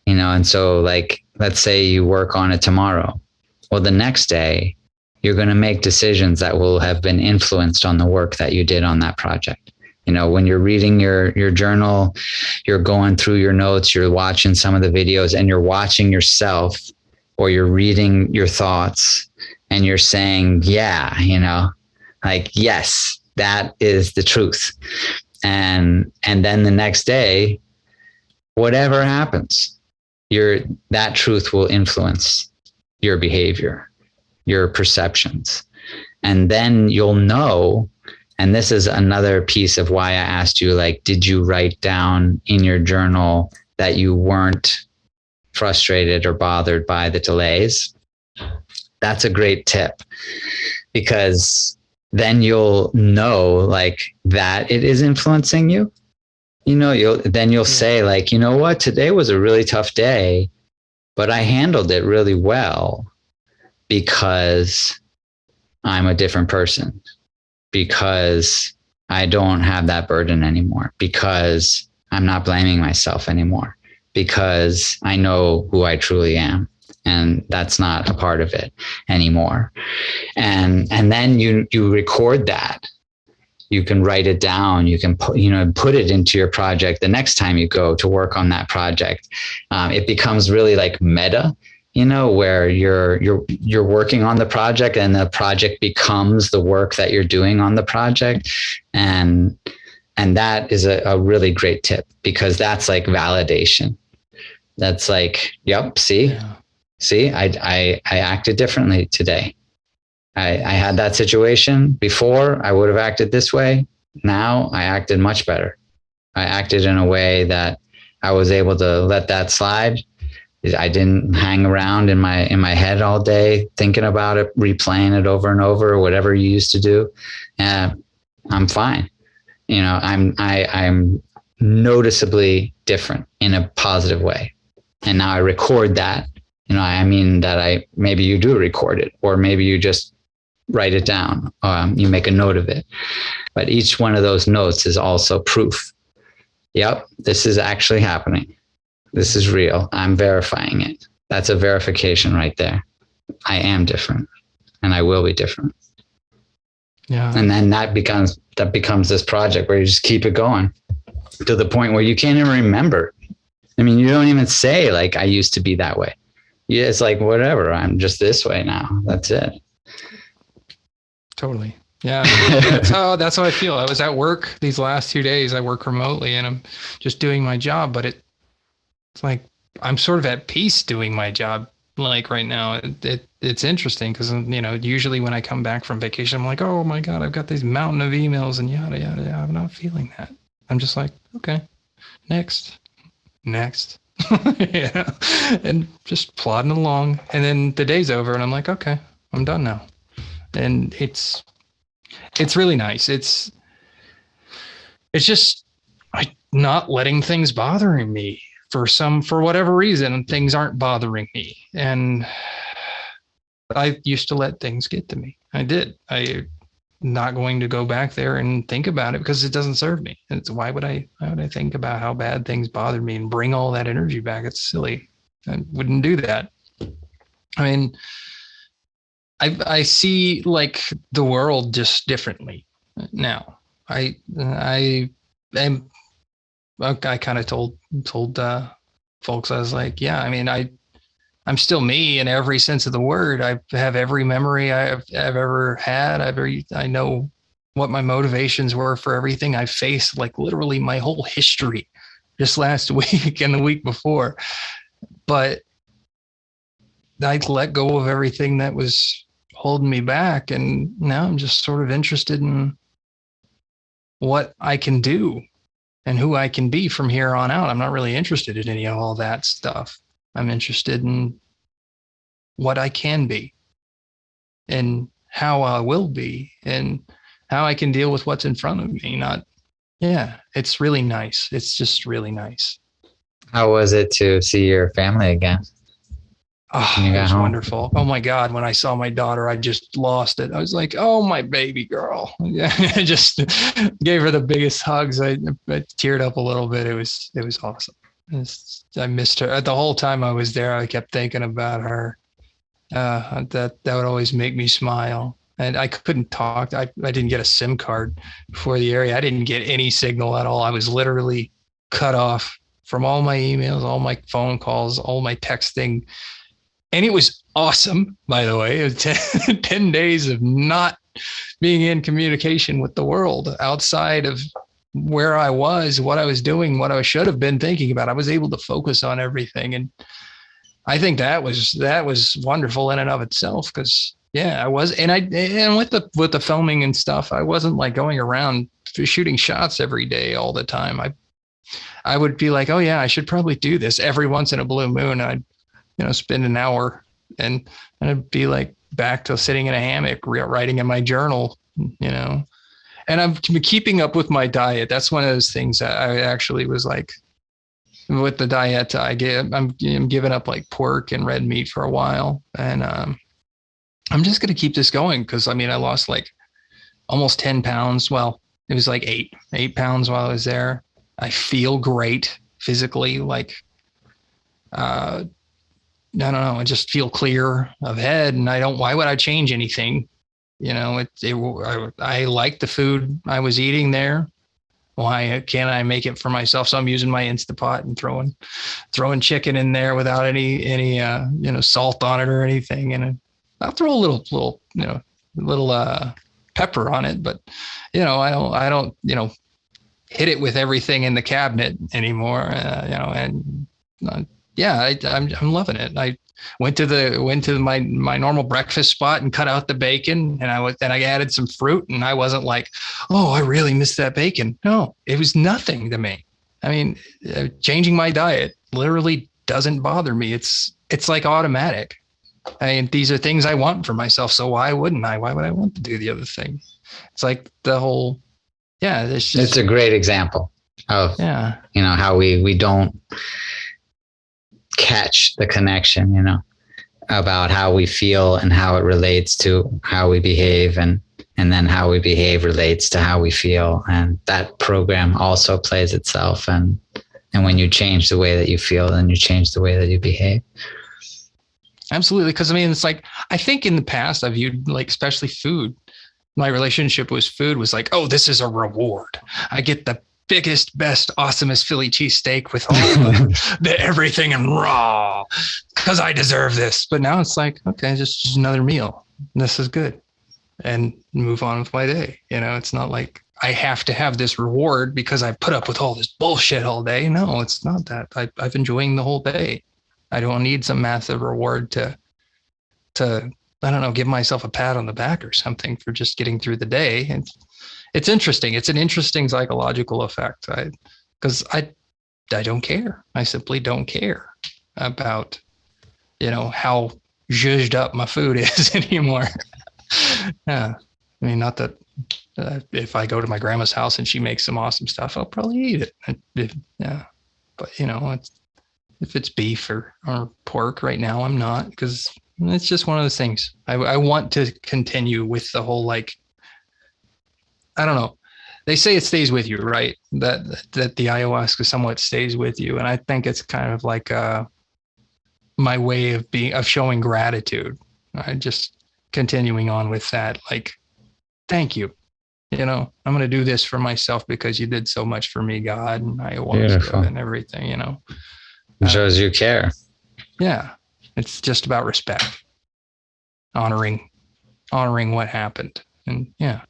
and so, like, let's say you work on it tomorrow. Well, the next day you're going to make decisions that will have been influenced on the work that you did on that project. When you're reading your journal, you're going through your notes, you're watching some of the videos, and you're watching yourself, or you're reading your thoughts, and you're saying, yeah, like, yes, that is the truth. And then the next day, whatever happens, that truth will influence your behavior, your perceptions. And then you'll know. And this is another piece of why I asked you, like, did you write down in your journal that you weren't frustrated or bothered by the delays? That's a great tip, because then you'll know, like, that it is influencing you. You'll say, like, you know what, today was a really tough day, but I handled it really well because I'm a different person, because I don't have that burden anymore, because I'm not blaming myself anymore, because I know who I truly am, and that's not a part of it anymore. And then you record that. You can write it down. You can put it into your project the next time you go to work on that project. It becomes really like meta, where you're working on the project, and the project becomes the work that you're doing on the project. And that is a really great tip, because that's like validation. That's like, yep, see, I acted differently today. I had that situation before. I would have acted this way. Now I acted much better. I acted in a way that I was able to let that slide. I didn't hang around in my head all day thinking about it, replaying it over and over, whatever you used to do. And I'm fine. I'm noticeably different in a positive way. And now I record that. Maybe you do record it, or maybe you just write it down. You make a note of it. But each one of those notes is also proof. Yep, this is actually happening. This is real. I'm verifying it. That's a verification right there. I am different, and I will be different. Yeah. And then that becomes this project where you just keep it going to the point where you can't even remember. I mean, you don't even say, like, I used to be that way. Yeah, it's like, whatever, I'm just this way now. That's it. Totally. Yeah. That's how I feel. I was at work these last 2 days. I work remotely, and I'm just doing my job, but it's like, I'm sort of at peace doing my job. Like right now, it's interesting because, usually when I come back from vacation, I'm like, oh my God, I've got this mountain of emails and yada, yada, yada. I'm not feeling that. I'm just like, okay, next. Yeah. And just plodding along. And then the day's over and I'm like, okay, I'm done now. And it's really nice. It's just not letting things bothering me for whatever reason. Things aren't bothering me. And I used to let things get to me. I did. I'm not going to go back there and think about it because it doesn't serve me. Why would I think about how bad things bothered me and bring all that energy back? It's silly. I wouldn't do that. I mean, I see like the world just differently now. I kind of told folks, I was like, yeah, I mean, I'm still me in every sense of the word. I have every memory I've ever had. I know what my motivations were for everything I faced, like literally my whole history just last week and the week before. But I let go of everything that was holding me back. And now I'm just sort of interested in what I can do and who I can be from here on out. I'm not really interested in any of all that stuff. I'm interested in what I can be and how I will be and how I can deal with what's in front of me. It's really nice. It's just really nice. How was it to see your family again? Oh, it was wonderful. Oh my God. When I saw my daughter, I just lost it. I was like, oh, my baby girl. I just gave her the biggest hugs. I teared up a little bit. It was awesome. I missed her. The whole time I was there, I kept thinking about her. That would always make me smile. And I couldn't talk. I didn't get a SIM card for the area. I didn't get any signal at all. I was literally cut off from all my emails, all my phone calls, all my texting. And it was awesome, by the way. It was 10 days of not being in communication with the world outside of where I was, what I was doing, what I should have been thinking about. I was able to focus on everything. And I think that was wonderful in and of itself. Cause I was, and with the filming and stuff, I wasn't like going around shooting shots every day all the time. I would be like, oh yeah, I should probably do this every once in a blue moon. I'd, spend an hour and I'd be like back to sitting in a hammock, writing in my journal, and I'm keeping up with my diet. That's one of those things that I actually was like, with the diet I'm giving up like pork and red meat for a while. And I'm just going to keep this going. Cause I lost like almost 10 pounds. Well, it was like 8 pounds while I was there. I feel great physically. Like, I don't know. I just feel clear of head, and why would I change anything? I like the food I was eating there. Why can't I make it for myself? So I'm using my Instapot and throwing chicken in there without any salt on it or anything. And I'll throw a little pepper on it, but I don't hit it with everything in the cabinet anymore. I'm loving it. I went to my normal breakfast spot and cut out the bacon, and I added some fruit, and I wasn't like, oh, I really miss that bacon. No, it was nothing to me. Changing my diet literally doesn't bother me. It's like automatic. These are things I want for myself. So why wouldn't I? Why would I want to do the other thing? It's like the whole, it's a great example of, how we don't catch the connection, about how we feel and how it relates to how we behave, and then how we behave relates to how we feel. And that program also plays itself. And when you change the way that you feel, then you change the way that you behave. Absolutely. Cause it's like, I think in the past I viewed, like, especially food, my relationship with food was like, oh, this is a reward. I get the biggest, best, awesomest Philly cheesesteak with all the everything and raw, because I deserve this. But now it's like, okay, just another meal. This is good, and move on with my day. It's not like I have to have this reward because I put up with all this bullshit all day. No, it's not that. I've enjoying the whole day. I don't need some massive reward to I don't know, give myself a pat on the back or something for just getting through the day. It's interesting. It's an interesting psychological effect. Because I don't care. I simply don't care about, how zhuzhed up my food is anymore. Yeah. Not that if I go to my grandma's house and she makes some awesome stuff, I'll probably eat it. But if it's beef or pork right now, I'm not, because it's just one of those things. I want to continue with the whole, like, I don't know. They say it stays with you, right? That the ayahuasca somewhat stays with you. And I think it's kind of like my way of showing gratitude. Just continuing on with that. Like, thank you. I'm going to do this for myself because you did so much for me, God, and ayahuasca. Beautiful. And everything, shows you care. Yeah. It's just about respect, honoring what happened. And yeah.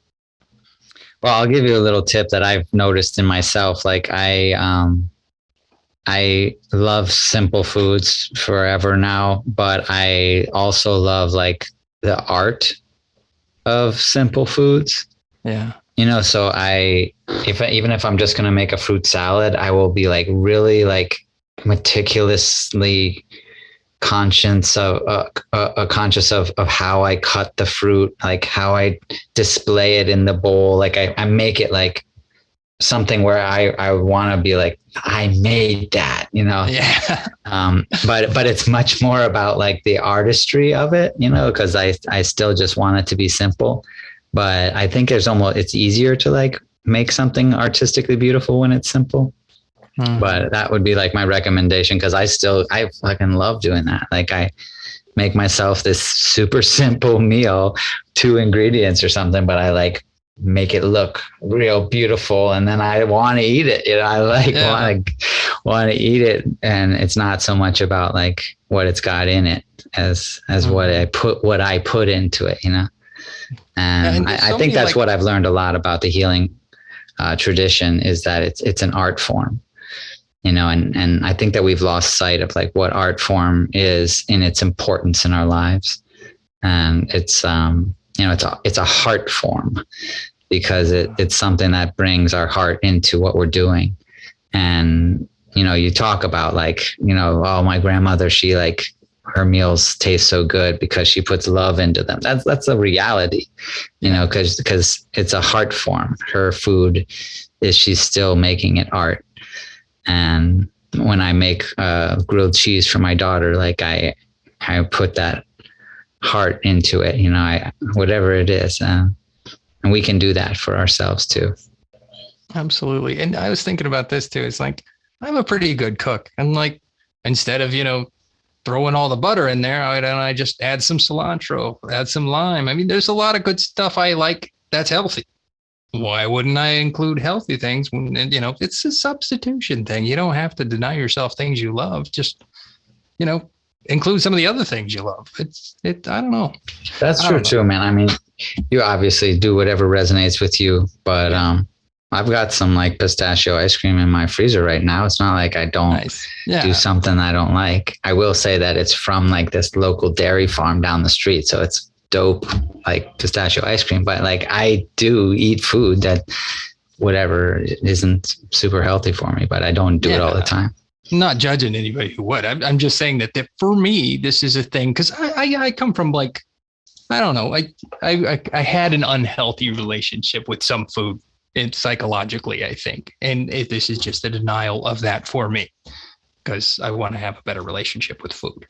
Well, I'll give you a little tip that I've noticed in myself. Like I love simple foods forever now, but I also love like the art of simple foods. Yeah. So even if I'm just going to make a fruit salad, I will be like really like meticulously conscious of how I cut the fruit, like how I display it in the bowl. Like I make it like something where I want to be like, I made that, Yeah. But it's much more about like the artistry of it, because I still just want it to be simple. But I think it's easier to like make something artistically beautiful when it's simple. But that would be like my recommendation, because I fucking love doing that. Like I make myself this super simple meal, 2 ingredients or something, but I like make it look real beautiful, and then I want to eat it. I want to eat it, and it's not so much about like what it's got in it as what I put into it. And I think that's what I've learned a lot about the healing tradition, is that it's an art form. And I think that we've lost sight of like what art form is in its importance in our lives. And it's a heart form, because it's something that brings our heart into what we're doing. And, you talk about like, oh, my grandmother, she like, her meals taste so good because she puts love into them. That's a reality, because it's a heart form. Her food she's still making it art. And when I make grilled cheese for my daughter, like I put that heart into it, whatever it is. And we can do that for ourselves too. Absolutely. And I was thinking about this too. It's like, I'm a pretty good cook. And like, instead of, throwing all the butter in there, I just add some cilantro, add some lime. I mean, there's a lot of good stuff I like that's healthy. Why wouldn't I include healthy things when, it's a substitution thing. You don't have to deny yourself things you love. Just, include some of the other things you love. I don't know. That's true too, man. I mean, you obviously do whatever resonates with you, but I've got some like pistachio ice cream in my freezer right now. It's not like I don't do something I don't like. I will say that it's from like this local dairy farm down the street. So it's dope, like pistachio ice cream. But like I do eat food that whatever isn't super healthy for me, but I don't do it all the time. I'm not judging anybody who would. I'm just saying that for me, this is a thing, because I come from like, I don't know. I had an unhealthy relationship with some food. Psychologically, I think. And this is just a denial of that for me, because I want to have a better relationship with food.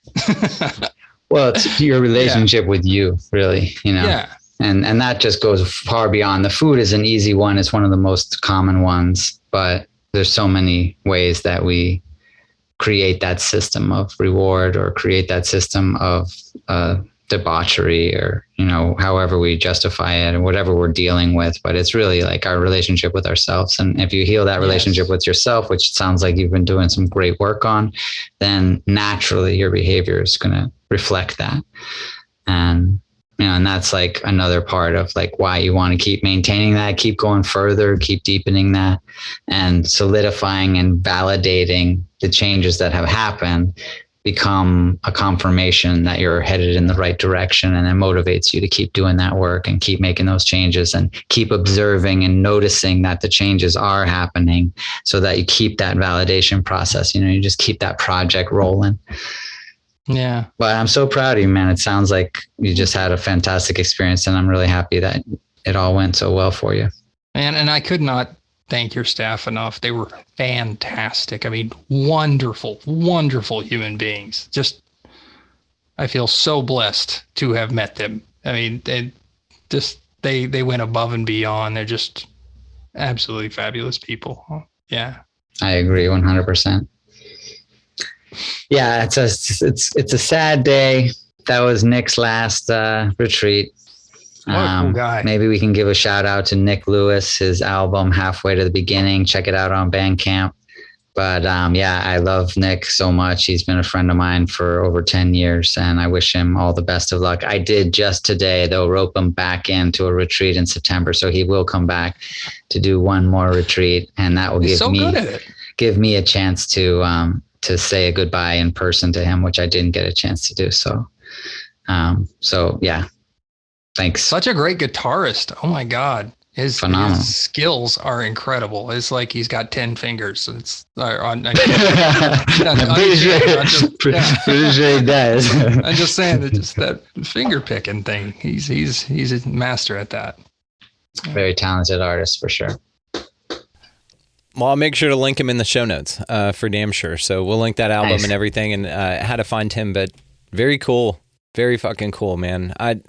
Well, it's your relationship with you, really, Yeah. And that just goes far beyond. The food is an easy one. It's one of the most common ones, but there's so many ways that we create that system of reward, or create that system of debauchery, or however we justify it, and whatever we're dealing with. But it's really like our relationship with ourselves. And if you heal that relationship with yourself, which it sounds like you've been doing some great work on, then naturally your behavior is going to reflect that. And and that's like another part of like why you want to keep maintaining that, keep going further, keep deepening that, and solidifying and validating the changes that have happened become a confirmation that you're headed in the right direction, and it motivates you to keep doing that work and keep making those changes and keep observing and noticing that the changes are happening, so that you keep that validation process. You just keep that project rolling. Yeah. But I'm so proud of you, man. It sounds like you just had a fantastic experience, and I'm really happy that it all went so well for you. And I could not thank your staff enough. They were fantastic. I mean, wonderful, wonderful human beings. Just, I feel so blessed to have met them. I mean, they went above and beyond. They're just absolutely fabulous people. Yeah. I agree 100%. Yeah, it's a sad day. That was Nick's last retreat. Cool guy. Maybe we can give a shout out to Nick Lewis, his album Halfway to the Beginning. Check it out on Bandcamp. But yeah, I love Nick so much. He's been a friend of mine for over 10 years, and I wish him all the best of luck. I did just today, though, rope him back into a retreat in September. So he will come back to do one more retreat, and that will give me a chance to say a goodbye in person to him, which I didn't get a chance to do. So yeah, thanks. Such a great guitarist. Oh my God. His skills are incredible. It's like he's got 10 fingers. It's I'm just saying that just that finger picking thing. He's a master at that. Very talented artist for sure. Well, I'll make sure to link him in the show notes for damn sure. So we'll link that album and everything and how to find him. But very cool. Very fucking cool, man. I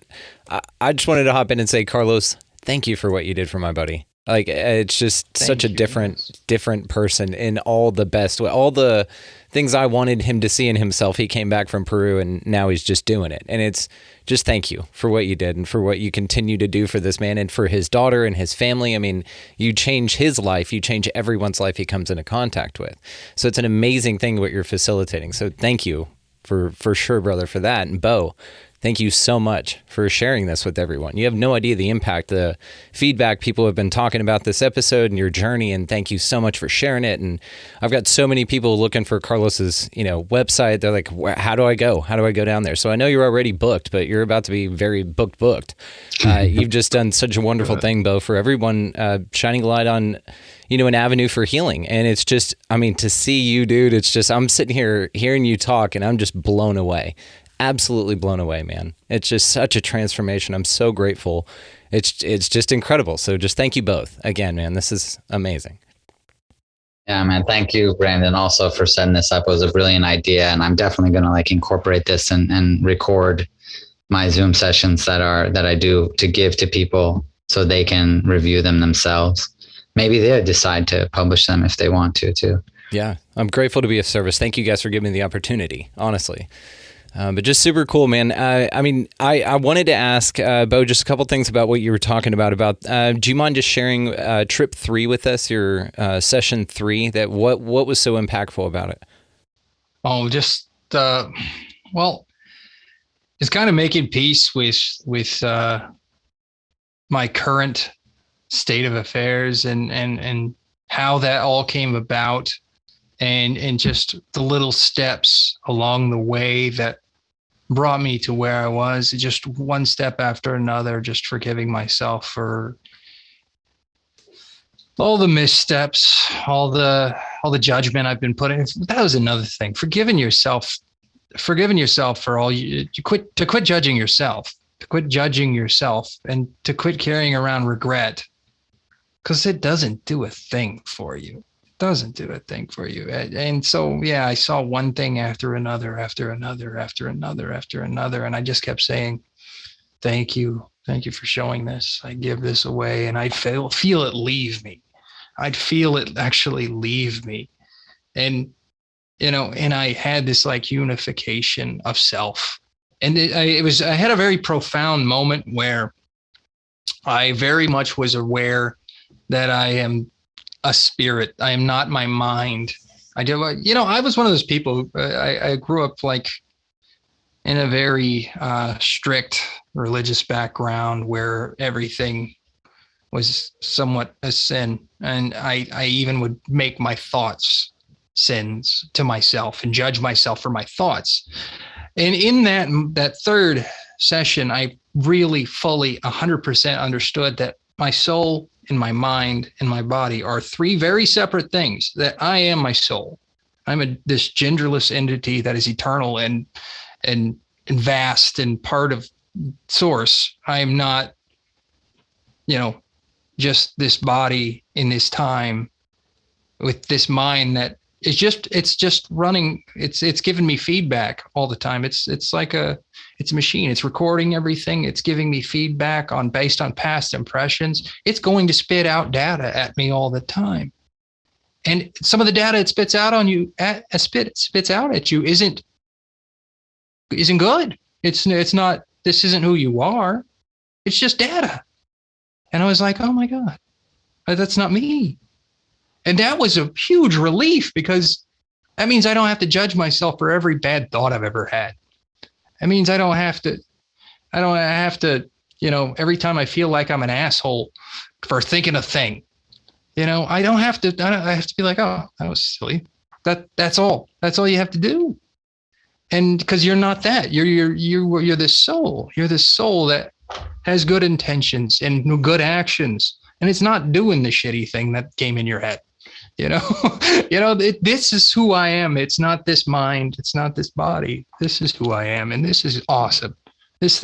just wanted to hop in and say, Carlos, thank you for what you did for my buddy. Like, it's just such a different person in all the best way. All the things I wanted him to see in himself, he came back from Peru and now he's just doing it. And it's just thank you for what you did and for what you continue to do for this man and for his daughter and his family. I mean, you change his life, you change everyone's life he comes into contact with. So it's an amazing thing what you're facilitating. So thank you for sure, brother, for that. And Bo, thank you so much for sharing this with everyone. You have no idea the impact, the feedback people have been talking about this episode and your journey. And thank you so much for sharing it. And I've got so many people looking for Carlos's, website. They're like, how do I go? How do I go down there? So I know you're already booked, but you're about to be very booked. You've just done such a wonderful thing, Bo, for everyone, shining a light on, an avenue for healing. And it's just, to see you, dude, it's just, I'm sitting here hearing you talk and I'm just blown away. Absolutely blown away, man. It's just such a transformation. I'm so grateful. It's just incredible. So just thank you both again, man. This is amazing. Yeah, man. Thank you, Brandon, also for setting this up. It was a brilliant idea. And I'm definitely going to incorporate this and record my Zoom sessions that I do to give to people so they can review them themselves. Maybe they'll decide to publish them if they want to too. Yeah. I'm grateful to be of service. Thank you guys for giving me the opportunity, honestly. But just super cool, man. I wanted to ask, Bo, just a couple things about what you were talking about, do you mind just sharing trip 3 with us, your session 3, that what was so impactful about it? Oh, just, it's kind of making peace with my current state of affairs and how that all came about. And just the little steps along the way that brought me to where I was, just one step after another, just forgiving myself for all the missteps, all the judgment I've been putting. That was another thing. Forgiving yourself for all you quit judging yourself, and to quit carrying around regret, because it doesn't do a thing for you. And so, yeah, I saw one thing after another, and I just kept saying, thank you for showing this. I give this away, and I'd feel it leave me. I'd feel it actually leave me. And, and I had this unification of self. And I had a very profound moment where I very much was aware that I am a spirit. I am not my mind. I was one of those people. I grew up in a very strict religious background where everything was somewhat a sin, and I even would make my thoughts sins to myself and judge myself for my thoughts. And in that third session, I really fully 100% understood that my soul and my mind and my body are 3 very separate things, that I am my soul. I'm this genderless entity that is eternal and vast and part of source. I am not, just this body in this time with this mind that is just running. It's giving me feedback all the time. It's a machine. It's recording everything. It's giving me feedback based on past impressions. It's going to spit out data at me all the time. And some of the data it spits out on you, spits out at you isn't good. It's not, this isn't who you are. It's just data. And I was like, oh my God, that's not me. And that was a huge relief, because that means I don't have to judge myself for every bad thought I've ever had. That means I don't have to, every time I feel like I'm an asshole for thinking a thing, I have to be like, oh, that was silly. That's all you have to do. And because you're not that, you're this soul. You're this soul that has good intentions and good actions, and it's not doing the shitty thing that came in your head. This is who I am. It's not this mind. It's not this body. This is who I am, and this is awesome. This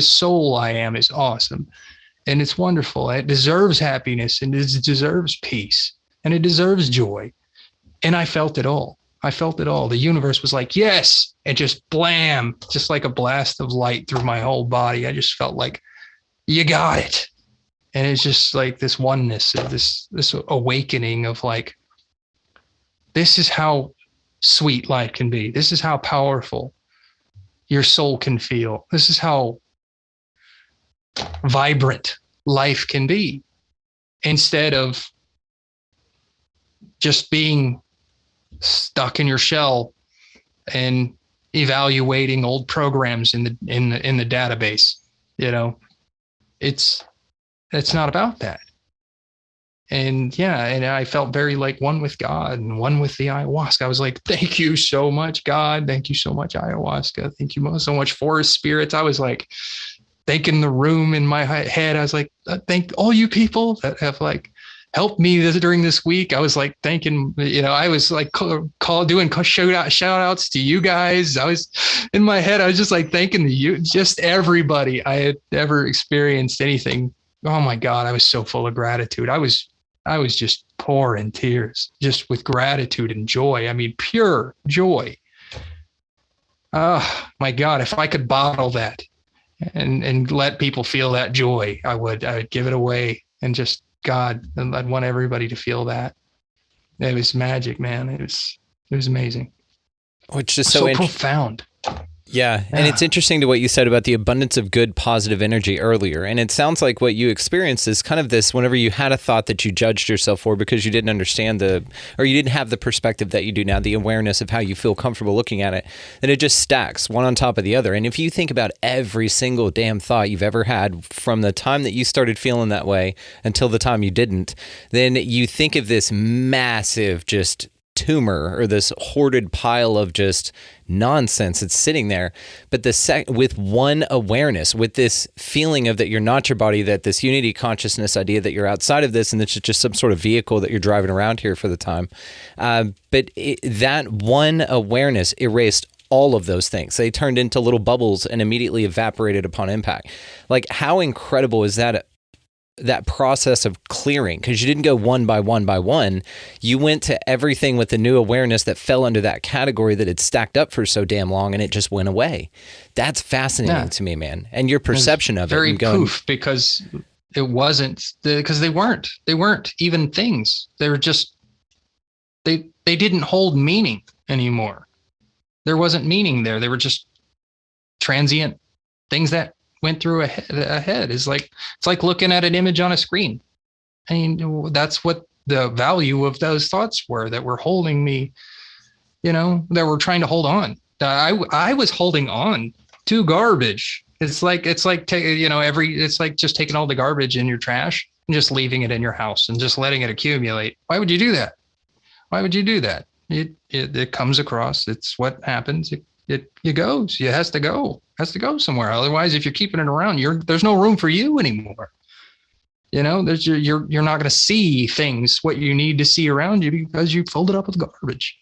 soul I am is awesome, and it's wonderful. It deserves happiness, and it deserves peace, and it deserves joy. And I felt it all. The universe was like, yes, and just blam, just like a blast of light through my whole body. I just felt like, you got it. And it's just like this oneness, this awakening of like, this is how sweet life can be. This is how powerful your soul can feel. This is how vibrant life can be, instead of just being stuck in your shell and evaluating old programs in the database. It's not about that. And I felt very like one with God and one with the ayahuasca. I was like, thank you so much, God. Thank you so much, ayahuasca. Thank you so much, forest spirits. I was like thanking the room in my head. I was like, thank all you people that have like helped me during this week. I was like thanking, I was like doing shout outs to you guys. I was in my head. I was just like thanking just everybody I had ever experienced anything. Oh my God. I was so full of gratitude. I was just pouring tears, just with gratitude and joy. I mean, pure joy. Oh my God. If I could bottle that and let people feel that joy, I would give it away, and just, God, and I'd want everybody to feel that. It was magic, man. It was amazing. Which is so profound. Yeah. And it's interesting to what you said about the abundance of good, positive energy earlier. And it sounds like what you experienced is kind of this, whenever you had a thought that you judged yourself for because you didn't understand or you didn't have the perspective that you do now, the awareness of how you feel comfortable looking at it, then it just stacks one on top of the other. And if you think about every single damn thought you've ever had from the time that you started feeling that way until the time you didn't, then you think of this massive just tumor or this hoarded pile of just nonsense that's sitting there. But with one awareness, with this feeling of that you're not your body, that this unity consciousness idea that you're outside of this and it's just some sort of vehicle that you're driving around here for the time. That one awareness erased all of those things. They turned into little bubbles and immediately evaporated upon impact. Like, how incredible is that process of clearing? Because you didn't go one by one by one. You went to everything with the new awareness that fell under that category that had stacked up for so damn long, and it just went away. That's fascinating to me, man. And your perception of it. Very poof, because it wasn't, because they weren't even things. They were just, they didn't hold meaning anymore. There wasn't meaning there. They were just transient things that went through ahead. It's like looking at an image on a screen. I mean, that's what the value of those thoughts were, that were holding me, that were trying to hold on. I was holding on to garbage. It's like just taking all the garbage in your trash and just leaving it in your house and just letting it accumulate. Why would you do that? It comes across. It's what happens. It goes. It has to go. Has to go somewhere. Otherwise, if you're keeping it around, there's no room for you anymore. You're not going to see things what you need to see around you because you filled it up with garbage.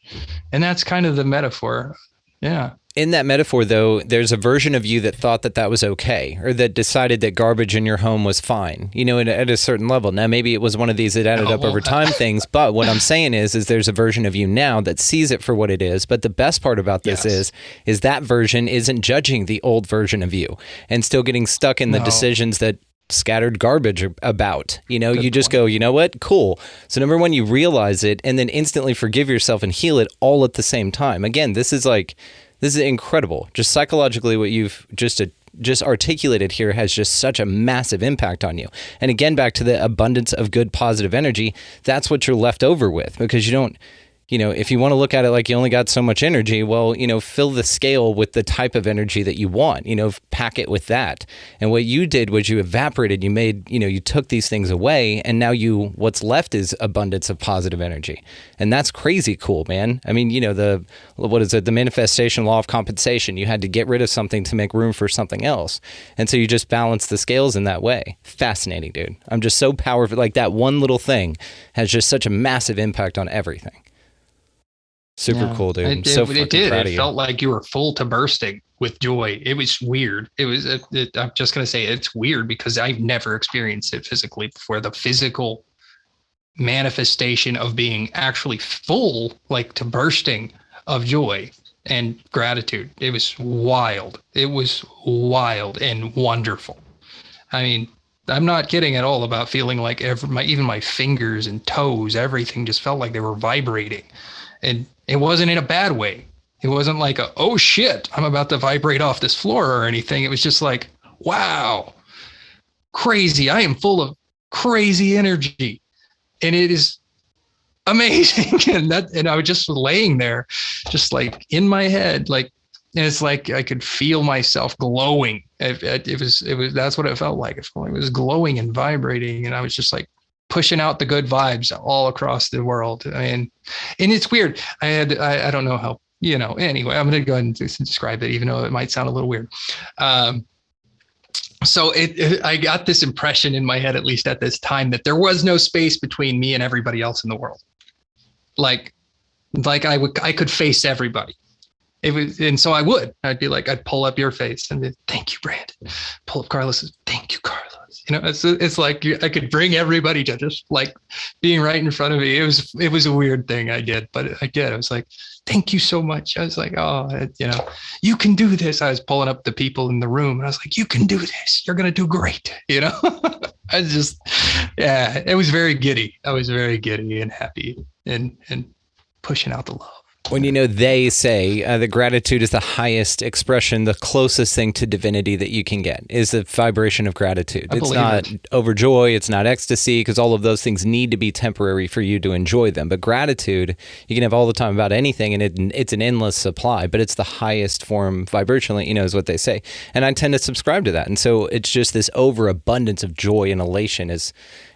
And that's kind of the metaphor. Yeah. In that metaphor, though, there's a version of you that thought that was okay, or that decided that garbage in your home was fine, at a certain level. Now, maybe it was one of these that added up over time things, but what I'm saying is there's a version of you now that sees it for what it is. But the best part about this is that version isn't judging the old version of you and still getting stuck in the decisions that scattered garbage about. You just go, you know what? Cool. So number one, you realize it and then instantly forgive yourself and heal it all at the same time. Again, this is incredible. Just psychologically what you've just just articulated here has just such a massive impact on you. And again, back to the abundance of good, positive energy, that's what you're left over with, because you don't, if you want to look at it like you only got so much energy, well, fill the scale with the type of energy that you want, pack it with that. And what you did was you evaporated, you made, you took these things away, and now what's left is abundance of positive energy. And that's crazy cool, man. I mean, the manifestation law of compensation, you had to get rid of something to make room for something else. And so you just balance the scales in that way. Fascinating, dude. I'm just so powerful. Like that one little thing has just such a massive impact on everything. Super cool, dude. It did. It felt like you were full to bursting with joy. It was weird. I'm just going to say it's weird because I've never experienced it physically before. The physical manifestation of being actually full, like to bursting of joy and gratitude. It was wild. It was wild and wonderful. I mean, I'm not kidding at all about feeling like even my fingers and toes, everything just felt like they were vibrating. And it wasn't in a bad way. It wasn't like oh shit, I'm about to vibrate off this floor or anything. It was just like, wow, crazy. I am full of crazy energy. And it is amazing. And I was just laying there, just like in my head, like, and it's like I could feel myself glowing. It was that's what it felt like. It was glowing and vibrating. And I was just like, pushing out the good vibes all across the world. I mean, and it's weird. I don't know how, anyway, I'm going to go ahead and describe it, even though it might sound a little weird. So I got this impression in my head, at least at this time, that there was no space between me and everybody else in the world. Like I could face everybody. And so I'd be like, I'd pull up your face and be, thank you, Brandon. Pull up Carlos's, thank you, Carlos. It's like I could bring everybody to just like being right in front of me. It was a weird thing I did, but I did. I was like, thank you so much. I was like, you can do this. I was pulling up the people in the room and I was like, you can do this. You're going to do great. I just, it was very giddy. I was very giddy and happy and pushing out the love. When they say that gratitude is the highest expression, the closest thing to divinity that you can get is the vibration of gratitude. It's not overjoy, it's not ecstasy, because all of those things need to be temporary for you to enjoy them. But gratitude, you can have all the time about anything, and it's an endless supply, but it's the highest form vibrationally, is what they say. And I tend to subscribe to that. And so it's just this overabundance of joy and elation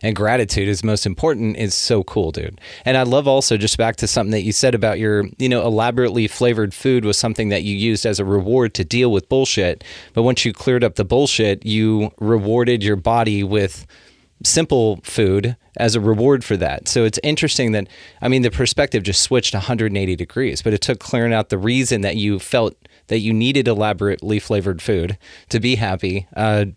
and gratitude is most important is so cool, dude. And I love also, just back to something that you said about your elaborately flavored food was something that you used as a reward to deal with bullshit. But once you cleared up the bullshit, you rewarded your body with simple food as a reward for that. So it's interesting that, the perspective just switched 180 degrees, but it took clearing out the reason that you felt that you needed elaborately flavored food to be happy,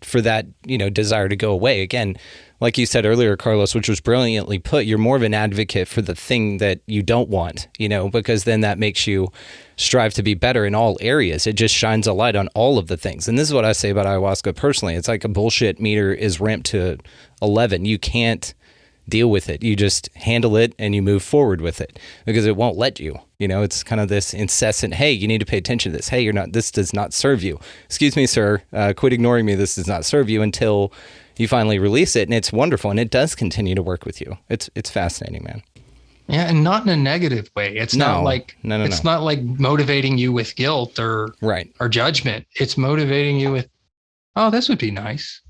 for that, desire to go away. Again, like you said earlier, Carlos, which was brilliantly put, you're more of an advocate for the thing that you don't want, because then that makes you strive to be better in all areas. It just shines a light on all of the things. And this is what I say about ayahuasca personally. It's like a bullshit meter is ramped to 11. You can't deal with it. You just handle it and you move forward with it because it won't let you. It's kind of this incessant, hey, you need to pay attention to this. Hey, this does not serve you. Excuse me, sir. Quit ignoring me. This does not serve you, until you finally release it. And it's wonderful. And it does continue to work with you. It's fascinating, man. Yeah. And not in a negative way. It's not like motivating you with guilt or judgment. It's motivating you with, oh, this would be nice.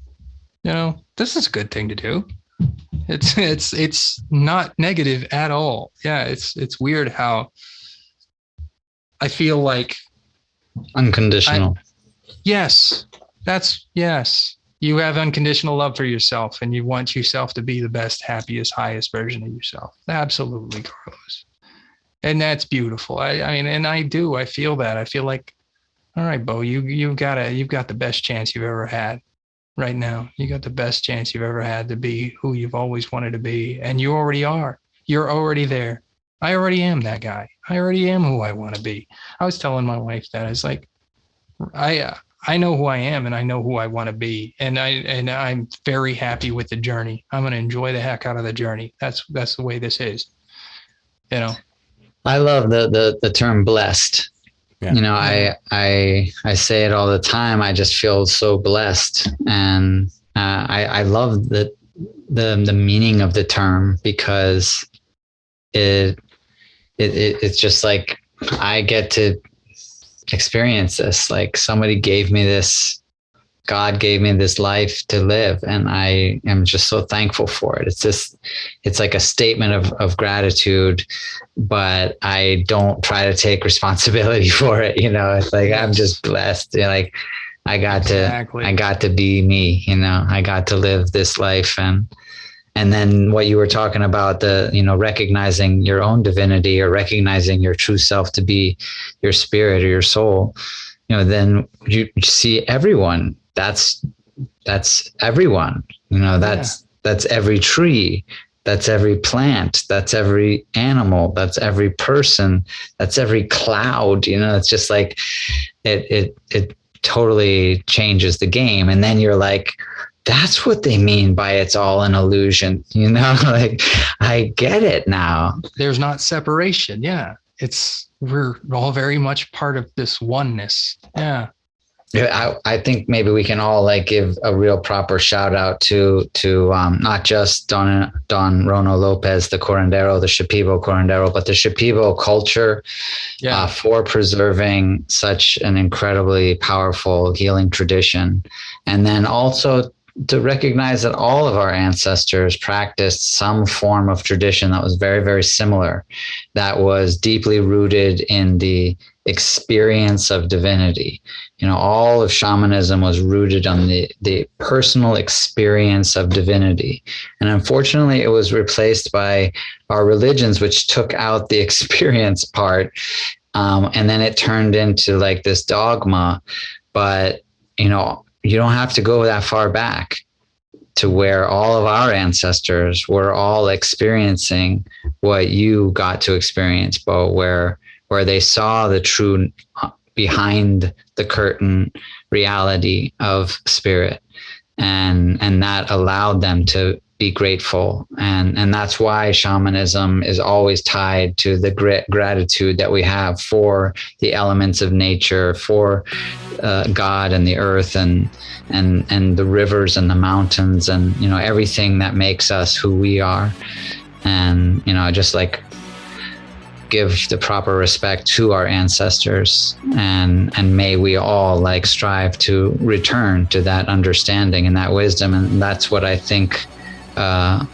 This is a good thing to do. It's not negative at all. Yeah. It's weird how I feel like unconditional. Yes. You have unconditional love for yourself and you want yourself to be the best, happiest, highest version of yourself. Absolutely, Carlos. And that's beautiful. I feel that. I feel like, all right, Bo, you've got the best chance you've ever had right now. You got the best chance you've ever had to be who you've always wanted to be. And you already are. You're already there. I already am that guy. I already am who I want to be. I was telling my wife that. It's like, I know who I am and I know who I want to be. And I'm very happy with the journey. I'm going to enjoy the heck out of the journey. That's the way this is. I love the term blessed. Yeah. You know, I say it all the time. I just feel so blessed, and I love the meaning of the term, because it's just like I get to experience this. Like somebody gave me this, God gave me this life to live, and I am just so thankful for it. It's like a statement of gratitude, but I don't try to take responsibility for it. You know, it's like, I'm just blessed. You know, like I got to be me, you know, I got to live this life. And then what you were talking about, recognizing your own divinity, or recognizing your true self to be your spirit or your soul, you know, then you see everyone. That's everyone, you know, that's every tree, that's every plant, that's every animal, that's every person, that's every cloud, you know. It's just like, it totally changes the game. And then you're like, that's what they mean by it's all an illusion, you know. Like, I get it now. There's not separation. Yeah. We're all very much part of this oneness. Yeah. I think maybe we can all like give a real proper shout out to not just Don Rono Lopez, the curandero, the Shipibo curandero, but the Shipibo culture, for preserving such an incredibly powerful healing tradition. And then also to recognize that all of our ancestors practiced some form of tradition that was very, very similar, that was deeply rooted in the experience of divinity. You know, all of shamanism was rooted on the personal experience of divinity. And unfortunately, it was replaced by our religions, which took out the experience part. And then it turned into like this dogma. But, you know, you don't have to go that far back to where all of our ancestors were all experiencing what you got to experience, Bo, where they saw the true behind the curtain reality of spirit, and that allowed them to be grateful. And that's why shamanism is always tied to the gratitude that we have for the elements of nature, for God and the earth and the rivers and the mountains, and, you know, everything that makes us who we are. And, you know, just like give the proper respect to our ancestors, and may we all like strive to return to that understanding and that wisdom. And that's what I think the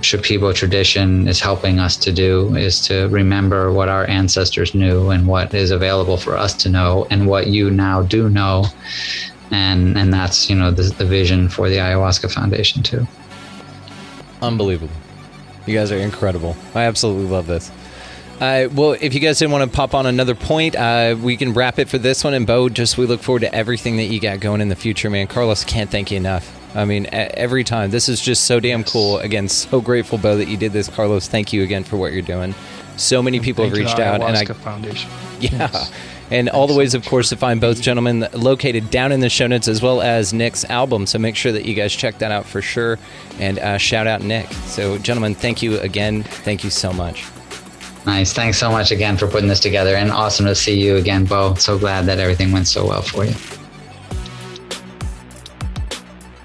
Shipibo tradition is helping us to do, is to remember what our ancestors knew and what is available for us to know, and what you now do know. And that's, you know, the vision for the Ayahuasca Foundation too. Unbelievable. You guys are incredible. I absolutely love this. Well, if you guys didn't want to pop on another point, we can wrap it for this one. And Bo, we look forward to everything that you got going in the future, man. Carlos, can't thank you enough. I mean, every time. This is just so damn cool. Again, so grateful, Bo, that you did this. Carlos, thank you again for what you're doing. So many people have reached out. Ayahuasca Foundation. Yeah. Yes. And all the ways, of course, to find both gentlemen located down in the show notes, as well as Nick's album. So make sure that you guys check that out for sure. And shout out Nick. So, gentlemen, thank you again. Thank you so much. Nice. Thanks so much again for putting this together. And awesome to see you again, Bo. So glad that everything went so well for you.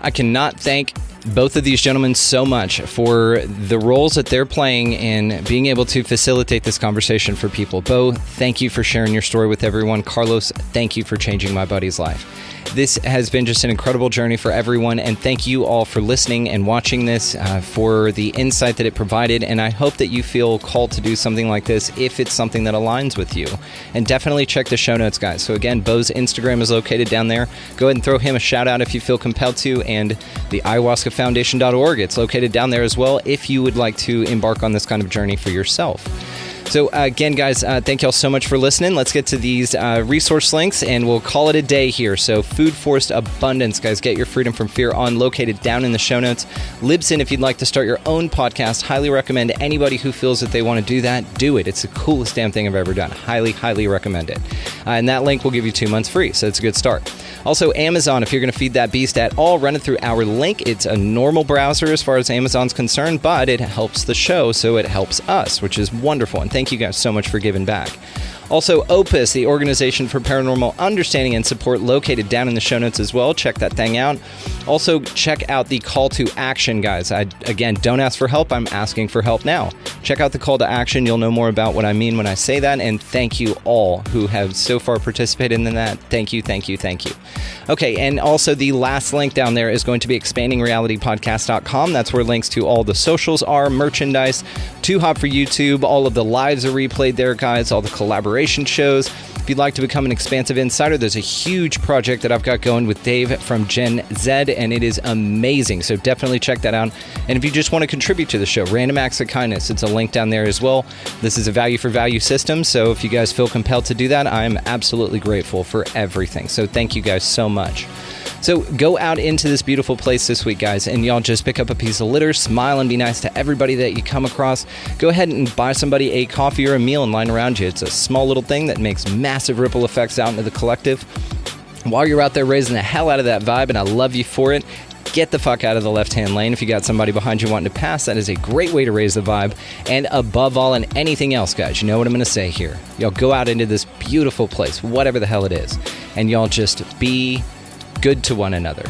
I cannot thank both of these gentlemen so much for the roles that they're playing in being able to facilitate this conversation for people. Bo, thank you for sharing your story with everyone. Carlos, thank you for changing my buddy's life. This has been just an incredible journey for everyone, and thank you all for listening and watching this, for the insight that it provided, and I hope that you feel called to do something like this if it's something that aligns with you. And definitely check the show notes, guys. So again, Bo's Instagram is located down there. Go ahead and throw him a shout out if you feel compelled to, and the ayahuascafoundation.org. It's located down there as well if you would like to embark on this kind of journey for yourself. So again, guys, thank y'all so much for listening. Let's get to these resource links, and we'll call it a day here. So Food Forest Abundance, guys, get your freedom from fear on, located down in the show notes. Libsyn, if you'd like to start your own podcast, highly recommend anybody who feels that they want to do that, do it. It's the coolest damn thing I've ever done. Highly, highly recommend it. And that link will give you 2 months free, so it's a good start. Also, Amazon, if you're going to feed that beast at all, run it through our link. It's a normal browser as far as Amazon's concerned, but it helps the show, so it helps us, which is wonderful. And thank you guys so much for giving back. Also, Opus, the Organization for Paranormal Understanding and Support, located down in the show notes as well. Check that thing out. Also, check out the call to action, guys. Again, don't ask for help. I'm asking for help now. Check out the call to action. You'll know more about what I mean when I say that. And thank you all who have so far participated in that. Thank you, thank you, thank you. Okay, and also the last link down there is going to be expandingrealitypodcast.com. That's where links to all the socials are, merchandise, Too Hot for YouTube. All of the lives are replayed there, guys. All the collaboration shows. If you'd like to become an expansive insider, there's a huge project that I've got going with Dave from Gen Z, and it is amazing. So definitely check that out. And if you just want to contribute to the show, Random Acts of Kindness, it's a link down there as well. This is a value for value system. So if you guys feel compelled to do that, I'm absolutely grateful for everything. So thank you guys so much. So go out into this beautiful place this week, guys, and y'all just pick up a piece of litter, smile, and be nice to everybody that you come across. Go ahead and buy somebody a coffee or a meal and line around you. It's a small little thing that makes massive ripple effects out into the collective. While you're out there raising the hell out of that vibe, and I love you for it, get the fuck out of the left-hand lane. If you got somebody behind you wanting to pass, that is a great way to raise the vibe. And above all and anything else, guys, you know what I'm going to say here. Y'all go out into this beautiful place, whatever the hell it is, and y'all just be good to one another.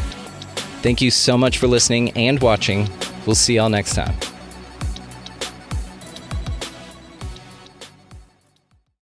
Thank you so much for listening and watching. We'll see y'all next time.